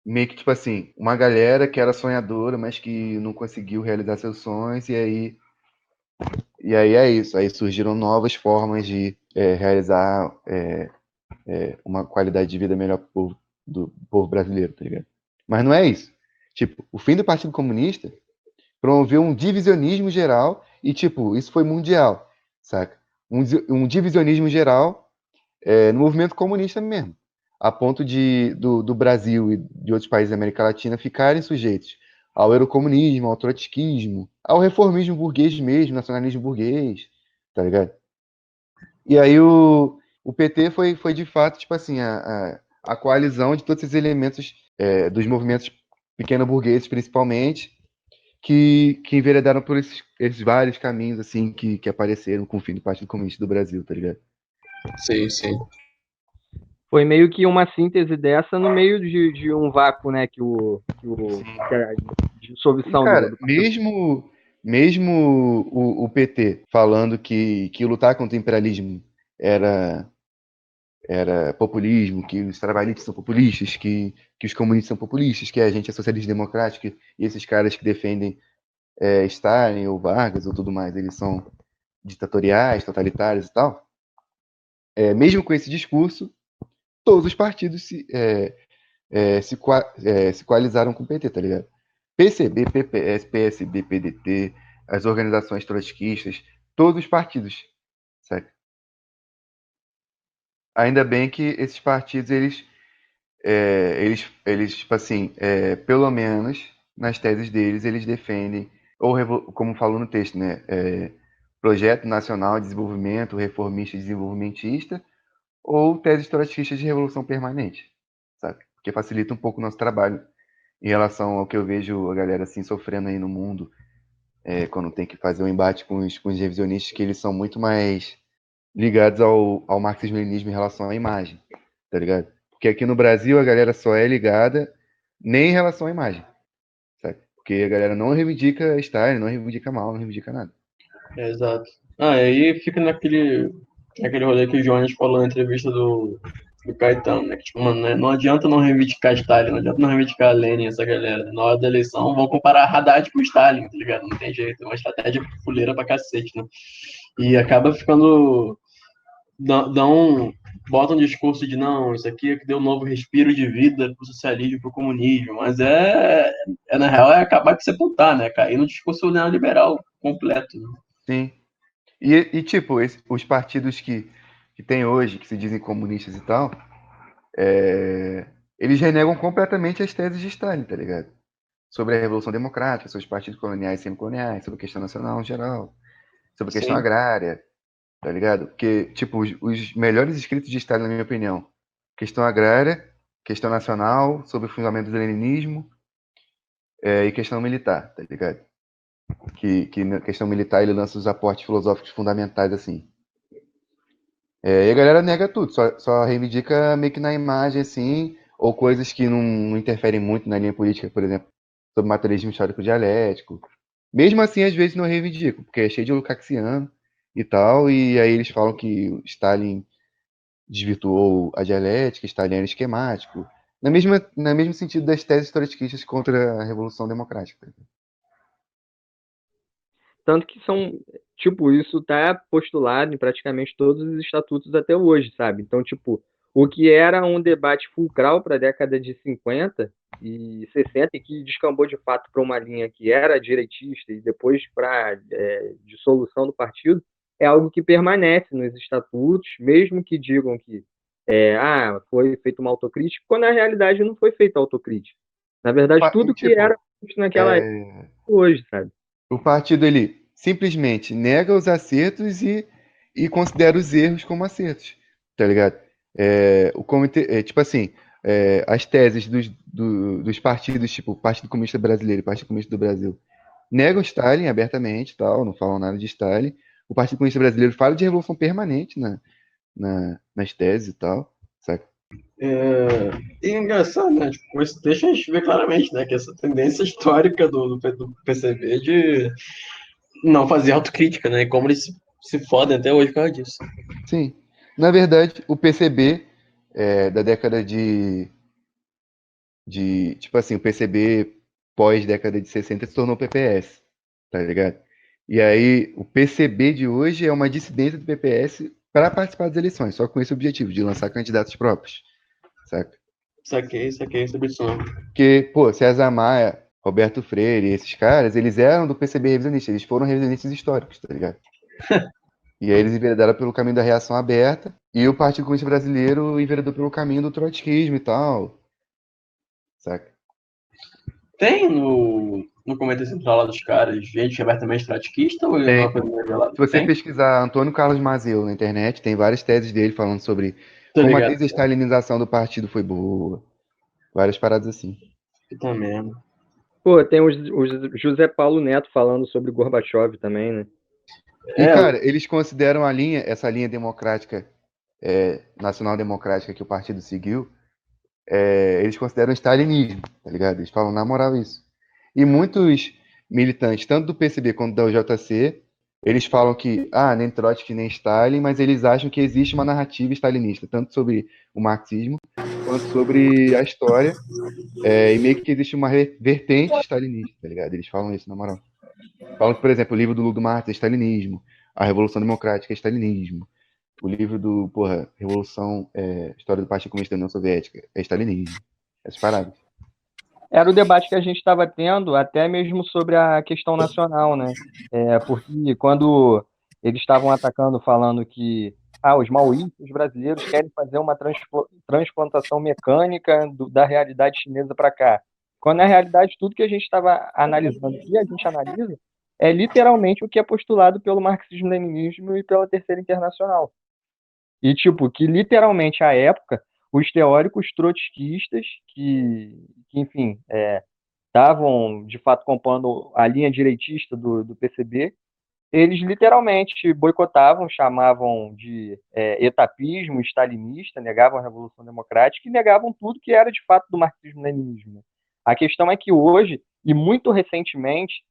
meio que, tipo assim, uma galera que era sonhadora, mas que não conseguiu realizar seus sonhos, e aí é isso. Aí surgiram novas formas de realizar uma qualidade de vida melhor do povo brasileiro, tá ligado? Mas não é isso. Tipo, o fim do Partido Comunista promoveu um divisionismo geral e, tipo, isso foi mundial, saca? um divisionismo geral no movimento comunista mesmo, a ponto do Brasil e de outros países da América Latina ficarem sujeitos ao eurocomunismo, ao trotskismo, ao reformismo burguês mesmo, nacionalismo burguês, tá ligado? E aí o PT foi de fato, tipo assim, a coalizão de todos esses elementos dos movimentos pequeno-burgueses, principalmente, que enveredaram por esses vários caminhos, assim, que apareceram com o fim do Partido Comunista do Brasil, tá ligado? Sim, sim. Foi meio que uma síntese dessa no meio de um vácuo, né, que a dissolução Cara, do mesmo o PT falando que lutar contra o imperialismo era populismo, que os trabalhistas são populistas, que os comunistas são populistas, que a gente é socialista democrática e esses caras que defendem Stalin ou Vargas ou tudo mais, eles são ditatoriais, totalitários e tal. Mesmo com esse discurso, todos os partidos se coalizaram com o PT, tá ligado? PCB, PPS, PSB, PDT, as organizações trotskistas, todos os partidos, sabe? Ainda bem que esses partidos, eles tipo assim, pelo menos nas teses deles, eles defendem, ou como falou no texto, né, Projeto Nacional de Desenvolvimento Reformista e Desenvolvimentista, ou teses trotskistas de revolução permanente, sabe? Porque facilita um pouco o nosso trabalho em relação ao que eu vejo a galera assim sofrendo aí no mundo, quando tem que fazer um embate com os revisionistas, que eles são muito mais ligados ao marxismo-leninismo em relação à imagem, tá ligado? Porque aqui no Brasil a galera só é ligada nem em relação à imagem, sabe? Porque a galera não reivindica Stalin, não reivindica mal, não reivindica nada. Exato. E aí fica naquele rolê que o Jones falou na entrevista do Caetano, né? Que, tipo, mano, né? Não adianta não reivindicar Stalin, não adianta não reivindicar Lenin, essa galera. Na hora da eleição vão comparar Haddad com Stalin, tá ligado? Não tem jeito, é uma estratégia fuleira pra cacete, né? E acaba ficando. Bota um discurso de não, isso aqui é que deu um novo respiro de vida pro socialismo, pro comunismo, mas na real, é acabar de sepultar, né? Cair no discurso neoliberal completo, né? Sim. E tipo, os partidos que tem hoje, que se dizem comunistas e tal, eles renegam completamente as teses de Stalin, tá ligado? Sobre a Revolução Democrática, sobre os partidos coloniais e semicoloniais, sobre a questão nacional em geral, sobre a questão Sim. agrária, tá ligado? Porque, tipo, os melhores escritos de Stalin, na minha opinião, questão agrária, questão nacional, sobre o fundamento do leninismo e questão militar, tá ligado? Que na questão militar ele lança os aportes filosóficos fundamentais, assim. E a galera nega tudo, só reivindica meio que na imagem, assim, ou coisas que não interferem muito na linha política, por exemplo, sobre materialismo histórico dialético. Mesmo assim, às vezes não reivindico, porque é cheio de lukácsiano e tal, e aí eles falam que o Stalin desvirtuou a dialética, Stalin era esquemático, no mesmo sentido das teses trotskistas contra a Revolução Democrática. Tanto que tipo, isso tá postulado em praticamente todos os estatutos até hoje, sabe? Então, tipo, o que era um debate fulcral para a década de 50 e 60, e que descambou de fato para uma linha que era direitista e depois para dissolução do partido, é algo que permanece nos estatutos, mesmo que digam que foi feita uma autocrítica, quando na realidade não foi feita autocrítica. Na verdade, tudo que Tipo, era naquela época, hoje, sabe? o partido ele simplesmente nega os acertos e considera os erros como acertos, tá ligado? O comitê, tipo assim, as teses dos partidos, tipo Partido Comunista Brasileiro e Partido Comunista do Brasil, negam Stalin abertamente, tal, não falam nada de Stalin. O Partido Comunista Brasileiro fala de revolução permanente nas teses e tal, saca? E é engraçado, né? Tipo, isso deixa a gente ver claramente, né? Que essa tendência histórica do PCB de não fazer autocrítica, né? E como eles se fodem até hoje por causa disso. Sim. Na verdade, o PCB da década tipo assim, o PCB pós-década de 60 se tornou PPS, tá ligado? E aí, o PCB de hoje é uma dissidência do PPS para participar das eleições, só com esse objetivo, de lançar candidatos próprios, saca? Saquei, sobre isso. Porque, pô, César Maia, Roberto Freire, esses caras, eles eram do PCB revisionista, eles foram revisionistas históricos, tá ligado? E aí eles enveredaram pelo caminho da reação aberta, e o Partido Comunista Brasileiro enveredou pelo caminho do trotskismo e tal, saca? Tem no Comitê Central lá dos caras gente que é abertamente trotskista ou é Tem, uma pô. coisa mais velada? Se você Tem? pesquisar Antônio Carlos Mazeu na internet, tem várias teses dele falando sobre Tô como a ligado. desestalinização do partido foi boa, várias paradas assim. Puta merda. Pô, tem os José Paulo Neto falando sobre Gorbachev também, né? E, É, cara, eles consideram essa linha democrática, nacional democrática que o partido seguiu, eles consideram stalinismo, tá ligado? Eles falam na moral isso. E muitos militantes, tanto do PCB quanto da UJC, eles falam que, nem Trotsky nem Stalin, mas eles acham que existe uma narrativa stalinista, tanto sobre o marxismo quanto sobre a história, e meio que existe uma vertente stalinista, tá ligado? Eles falam isso na moral. Falam que, por exemplo, o livro do Ludo Marx é stalinismo, a Revolução Democrática é stalinismo, o livro do, Revolução, História do Partido Comunista da União Soviética é stalinismo. Essas paradas. Era o debate que a gente estava tendo, até mesmo sobre a questão nacional, né? Porque quando eles estavam atacando, falando que os maoístas brasileiros querem fazer uma transplantação mecânica da realidade chinesa para cá. Quando, na realidade, tudo que a gente estava analisando, que a gente analisa, é literalmente o que é postulado pelo marxismo-leninismo e pela Terceira Internacional. E, tipo, que literalmente, à época, os teóricos trotskistas, que enfim, estavam, de fato, compondo a linha direitista do PCB, eles literalmente boicotavam, chamavam de etapismo stalinista, negavam a Revolução Democrática e negavam tudo que era, de fato, do marxismo-leninismo. A questão é que hoje, e muito recentemente,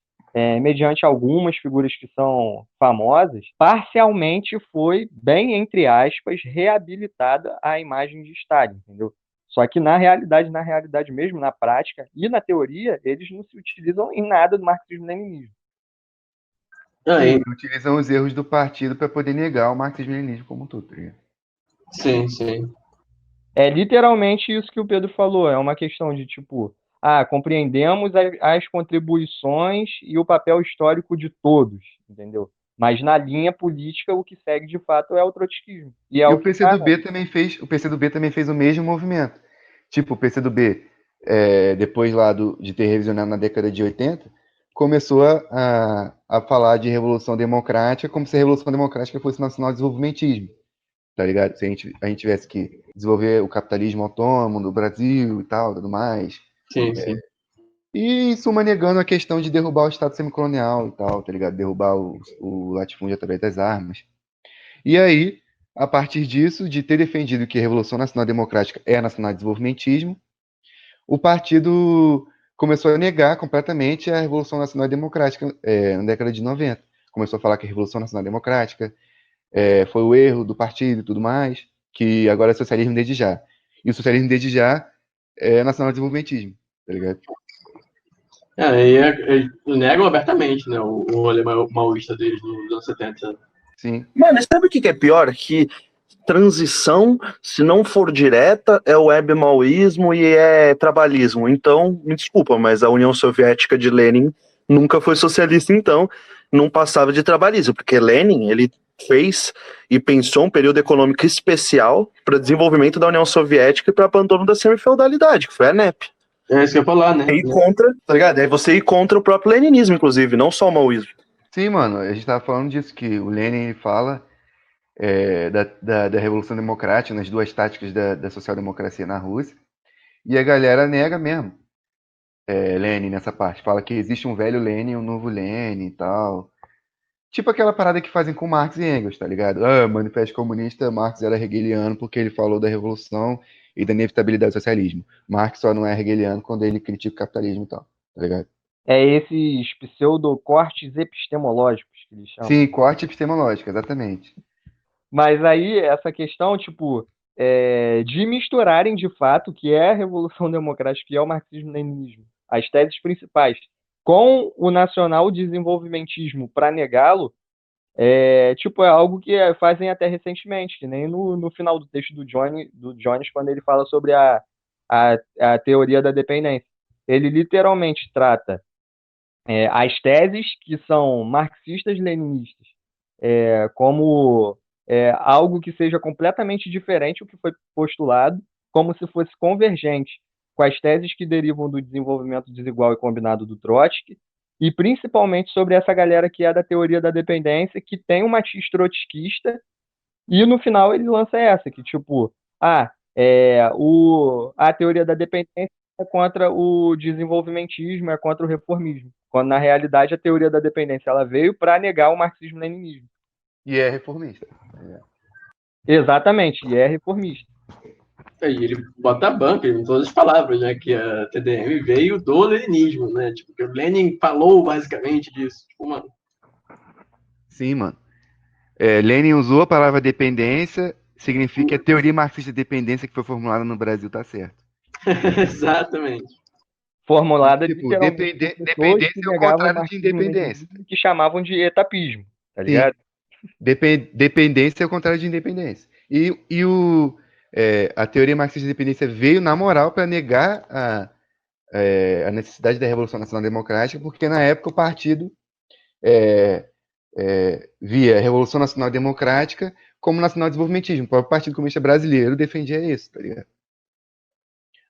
mediante algumas figuras que são famosas, parcialmente foi, bem entre aspas, reabilitada a imagem de Stalin, entendeu? Só que na realidade mesmo, na prática e na teoria, eles não se utilizam em nada do marxismo-leninismo. Sim, utilizam os erros do partido para poder negar o marxismo-leninismo como um todo, tá ligado? sim, sim. É literalmente isso que o Pedro falou, é uma questão de tipo, compreendemos as contribuições e o papel histórico de todos, entendeu? Mas na linha política o que segue de fato é o trotskismo. E é E o o que tá, PCdoB também fez, o mesmo movimento. Tipo, o PCdoB, depois lá de ter revisionado na década de 80, começou a falar de revolução democrática como se a revolução democrática fosse nacional-desenvolvimentismo, tá ligado? Se a gente tivesse que desenvolver o capitalismo autônomo do Brasil e tal, tudo mais. Sim, sim. E em suma negando a questão de derrubar o Estado semicolonial e tal, tá ligado? Derrubar o latifúndio através das armas. E aí, a partir disso, de ter defendido que a Revolução Nacional Democrática é nacional-desenvolvimentismo, o partido começou a negar completamente a Revolução Nacional Democrática na década de 90. Começou a falar que a Revolução Nacional Democrática foi o erro do partido e tudo mais, que agora é socialismo desde já. E o socialismo desde já é nacional-desenvolvimentismo, tá ligado? Negam abertamente, né, o rolê maoísta deles nos anos 70. Sim. Mano, sabe o que é pior? Que transição, se não for direta, é web maoísmo e é trabalhismo. Então, me desculpa, mas a União Soviética de Lenin nunca foi socialista, então não passava de trabalhismo, porque Lenin, ele fez e pensou um período econômico especial para desenvolvimento da União Soviética e para abandono da semifeudalidade, que foi a NEP. É isso que eu ia falar, né? E contra, tá ligado? Aí você ir contra o próprio leninismo, inclusive, não só o maoísmo. Sim, mano, a gente tava falando disso, que o Lenin fala da Revolução Democrática, nas duas táticas da social-democracia na Rússia, e a galera nega mesmo Lenin nessa parte. Fala que existe um velho Lenin e um novo Lenin e tal. Tipo aquela parada que fazem com Marx e Engels, tá ligado? Manifesto Comunista, Marx era hegeliano porque ele falou da revolução e da inevitabilidade do socialismo. Marx só não é hegeliano quando ele critica o capitalismo e tal, tá ligado? É esses pseudocortes epistemológicos que eles chamam. Sim, corte epistemológico, exatamente. Mas aí, essa questão, tipo, de misturarem de fato o que é a Revolução Democrática, que é o marxismo-leninismo, as teses principais, com o nacional-desenvolvimentismo para negá-lo, tipo, é algo que fazem até recentemente, que nem no final do texto do Jones, quando ele fala sobre a teoria da dependência. Ele literalmente trata as teses que são marxistas-leninistas como algo que seja completamente diferente do que foi postulado, como se fosse convergente com as teses que derivam do desenvolvimento desigual e combinado do Trotsky, e principalmente sobre essa galera que é da teoria da dependência, que tem um matiz trotskista, e no final ele lança essa, que tipo, a teoria da dependência é contra o desenvolvimentismo, é contra o reformismo, quando na realidade a teoria da dependência ela veio para negar o marxismo-leninismo. E é reformista. Exatamente, e é reformista. Aí ele bota a banca em todas as palavras, né? Que a TDM veio do leninismo, né? Tipo, que o Lenin falou basicamente disso. Tipo, mano. Sim, mano. Lenin usou a palavra dependência, significa que a teoria marxista de dependência que foi formulada no Brasil tá certo. Exatamente. Formulada Tipo, literalmente por pessoas dependência que é o negavam contrário o de independência. marxismo-leninismo, que chamavam de etapismo, tá Sim. ligado? Dependência é o contrário de independência. E a teoria marxista de dependência veio, na moral, para negar a necessidade da Revolução Nacional Democrática, porque na época o partido via a Revolução Nacional Democrática como nacional-desenvolvimentismo. O próprio Partido Comunista Brasileiro defendia isso, tá ligado?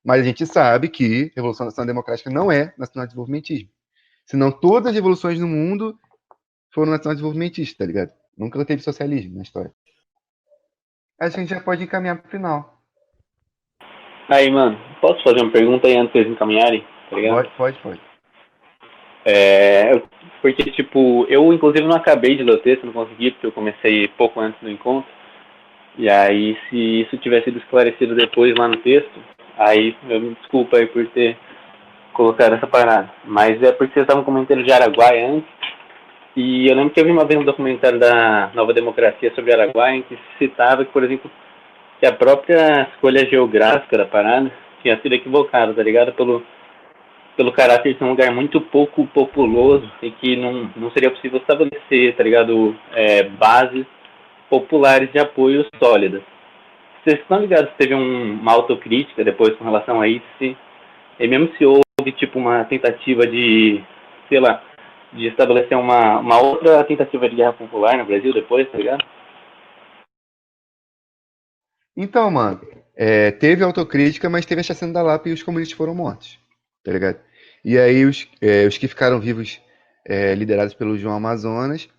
Mas a gente sabe que Revolução Nacional Democrática não é nacional-desenvolvimentismo. Senão todas as revoluções no mundo foram nacional-desenvolvimentistas, tá ligado? Nunca teve socialismo na história. Acho que a gente já pode encaminhar pro final. Aí, mano, posso fazer uma pergunta aí antes de vocês encaminharem? Tá ligado? Pode. Porque, tipo, eu inclusive não acabei de ler o texto, não consegui, porque eu comecei pouco antes do encontro. E aí, se isso tivesse sido esclarecido depois lá no texto, aí eu me desculpo aí por ter colocado essa parada. Mas é porque vocês estavam comentando de Araguaia antes. E eu lembro que eu vi uma vez um documentário da Nova Democracia sobre Araguaia, em que se citava que, por exemplo, que a própria escolha geográfica da parada tinha sido equivocada, tá ligado? Pelo caráter de ser um lugar muito pouco populoso e que não seria possível estabelecer, tá ligado? Bases populares de apoio sólidas. Vocês estão ligados se teve uma autocrítica depois com relação a isso? E mesmo se houve, tipo, uma tentativa de, sei lá, de estabelecer uma outra tentativa de guerra popular no Brasil depois, tá ligado? Então, mano, teve autocrítica, mas teve a chacina da Lapa e os comunistas foram mortos, tá ligado? E aí os que ficaram vivos, liderados pelo João Amazonas,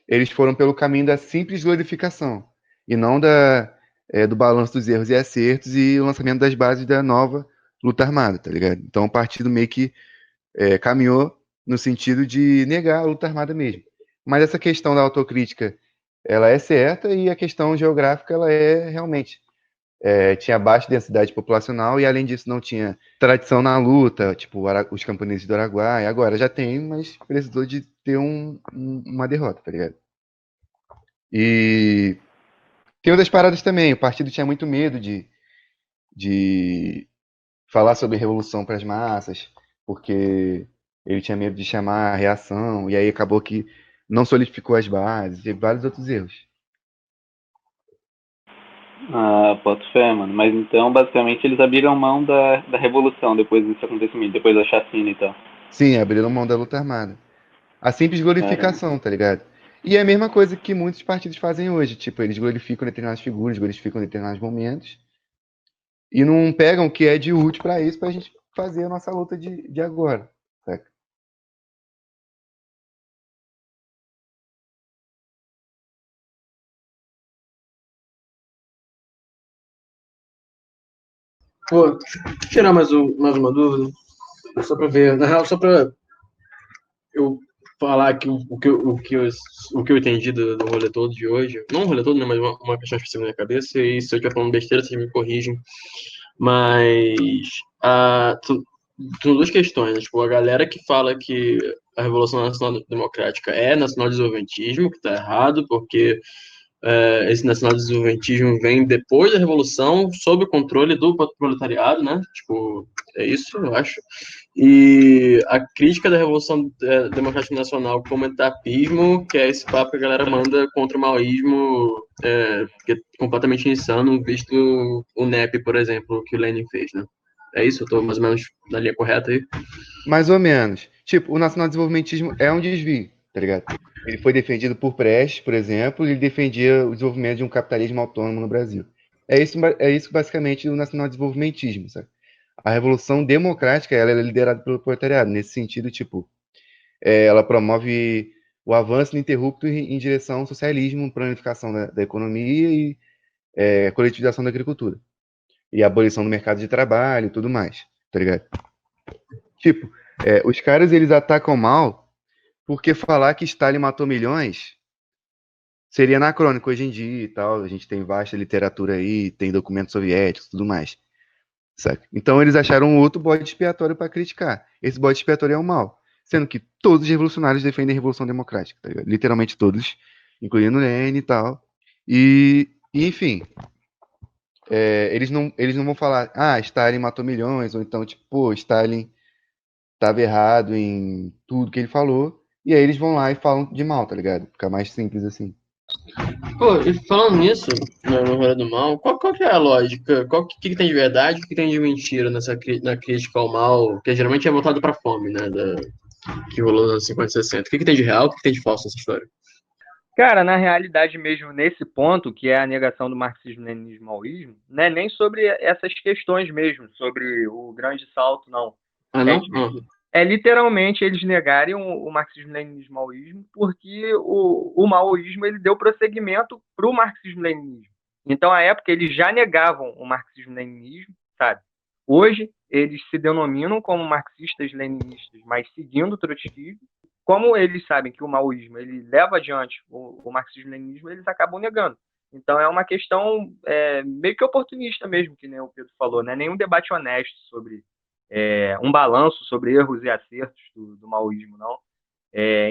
eles foram pelo caminho da simples glorificação, e não do balanço dos erros e acertos e o lançamento das bases da nova luta armada, tá ligado? Então o partido meio que caminhou no sentido de negar a luta armada mesmo. Mas essa questão da autocrítica, ela é certa, e a questão geográfica, ela realmente tinha baixa densidade populacional, e além disso não tinha tradição na luta, tipo os camponeses do Araguaia. Agora já tem, mas precisou de ter uma derrota, tá ligado? E tem outras paradas também. O partido tinha muito medo de falar sobre revolução para as massas, porque ele tinha medo de chamar a reação, e aí acabou que não solidificou as bases, teve vários outros erros. Boto fé, mano. Mas então, basicamente, eles abriram mão da revolução depois desse acontecimento, depois da chacina e tal. Sim, abriram mão da luta armada. A simples glorificação, tá ligado? E é a mesma coisa que muitos partidos fazem hoje. Tipo, eles glorificam determinadas figuras, glorificam determinados momentos, e não pegam o que é de útil pra isso, pra gente fazer a nossa luta de agora, saca? Pô, deixa eu tirar mais uma dúvida. Só pra ver. Na real, só pra eu falar aqui o que eu entendi do rolê todo de hoje. Não o rolê todo, né, mas uma questão específica na minha cabeça. E se eu estiver falando besteira, vocês me corrigem. Mas são duas questões, né? Tipo, a galera que fala que a Revolução Nacional Democrática é nacional-desenvolvimentismo, que tá errado, porque esse nacional-desenvolvimentismo vem depois da Revolução, sob o controle do proletariado, né? Tipo, é isso, eu acho. E a crítica da Revolução Democrática Nacional como etapismo, que é esse papo que a galera manda contra o maoísmo, que é completamente insano, visto o NEP, por exemplo, que o Lenin fez, né? É isso? Eu tô mais ou menos na linha correta aí? Mais ou menos. Tipo, o nacional-desenvolvimentismo é um desvio, tá tá ligado? Ele foi defendido por Prestes, por exemplo, e ele defendia o desenvolvimento de um capitalismo autônomo no Brasil. É isso basicamente o nacional-desenvolvimentismo, sabe? A Revolução Democrática, ela é liderada pelo proletariado, nesse sentido, tipo, ela promove o avanço ininterrupto em direção ao socialismo, planificação da economia e coletivização da agricultura. E a abolição do mercado de trabalho e tudo mais, tá ligado? Tipo, os caras, eles atacam mal porque falar que Stalin matou milhões seria anacrônico hoje em dia e tal. A gente tem vasta literatura aí, tem documentos soviéticos e tudo mais. Saca? Então eles acharam um outro bode expiatório para criticar. Esse bode expiatório é o mal. Sendo que todos os revolucionários defendem a Revolução Democrática, tá ligado? Literalmente todos, incluindo Lenin e tal. Enfim, eles não vão falar, Stalin matou milhões, ou então, tipo, pô, Stalin estava errado em tudo que ele falou, e aí eles vão lá e falam de mal, tá ligado? Fica mais simples assim. Pô, e falando nisso, no rolê do mal, qual que é a lógica? Que tem de verdade e o que tem de mentira na crítica ao mal, que geralmente é voltado pra fome, né? Que rolou nos anos 50 e 60. O que tem de real, o que tem de falso nessa história? Cara, na realidade mesmo, nesse ponto, que é a negação do marxismo-leninismo-maoísmo, não é nem sobre essas questões mesmo, sobre o grande salto, não. Ah, não? Ah. É literalmente eles negarem o marxismo-leninismo-maoísmo porque o maoísmo ele deu prosseguimento para o marxismo-leninismo. Então, à época, eles já negavam o marxismo-leninismo, sabe? Hoje, eles se denominam como marxistas-leninistas, mas seguindo o trotskismo. Como eles sabem que o maoísmo ele leva adiante o marxismo-leninismo, eles acabam negando. Então, é uma questão meio que oportunista mesmo, que nem o Pedro falou, né? Nenhum debate honesto sobre um balanço sobre erros e acertos do maoísmo, não.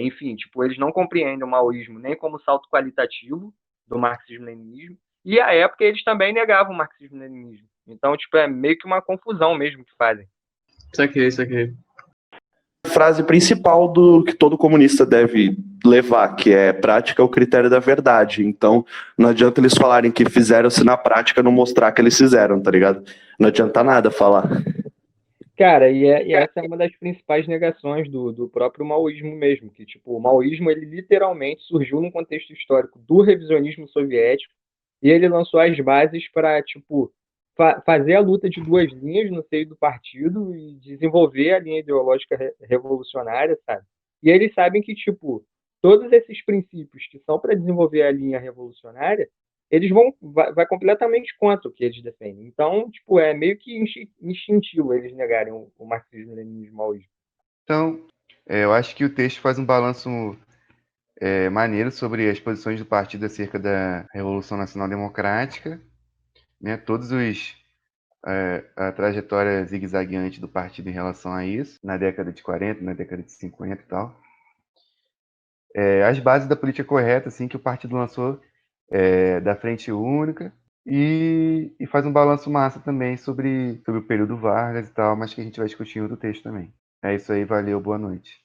Enfim, tipo, eles não compreendem o maoísmo nem como salto qualitativo do marxismo-leninismo, e à época eles também negavam o marxismo-leninismo. Então, tipo, é meio que uma confusão mesmo que fazem. Isso aqui. A frase principal do que todo comunista deve levar, que é prática é o critério da verdade. Então, não adianta eles falarem que fizeram se na prática não mostrar que eles fizeram, tá ligado? Não adianta nada falar. Cara, e essa é uma das principais negações do próprio maoísmo mesmo, que tipo, o maoísmo ele literalmente surgiu num contexto histórico do revisionismo soviético e ele lançou as bases para tipo fazer a luta de duas linhas no seio do partido e desenvolver a linha ideológica revolucionária, sabe? E eles sabem que tipo todos esses princípios que são para desenvolver a linha revolucionária eles vai completamente contra o que eles defendem. Então, tipo, é meio que instintivo eles negarem o marxismo-leninismo hoje. Então, eu acho que o texto faz um balanço maneiro sobre as posições do partido acerca da Revolução Nacional Democrática, né? A trajetória zigue-zagueante do partido em relação a isso, na década de 40, na década de 50 e tal. As bases da política correta, assim, que o partido lançou da Frente Única, e faz um balanço massa também sobre o período Vargas e tal, mas que a gente vai discutir em outro texto também. É isso aí, valeu, boa noite.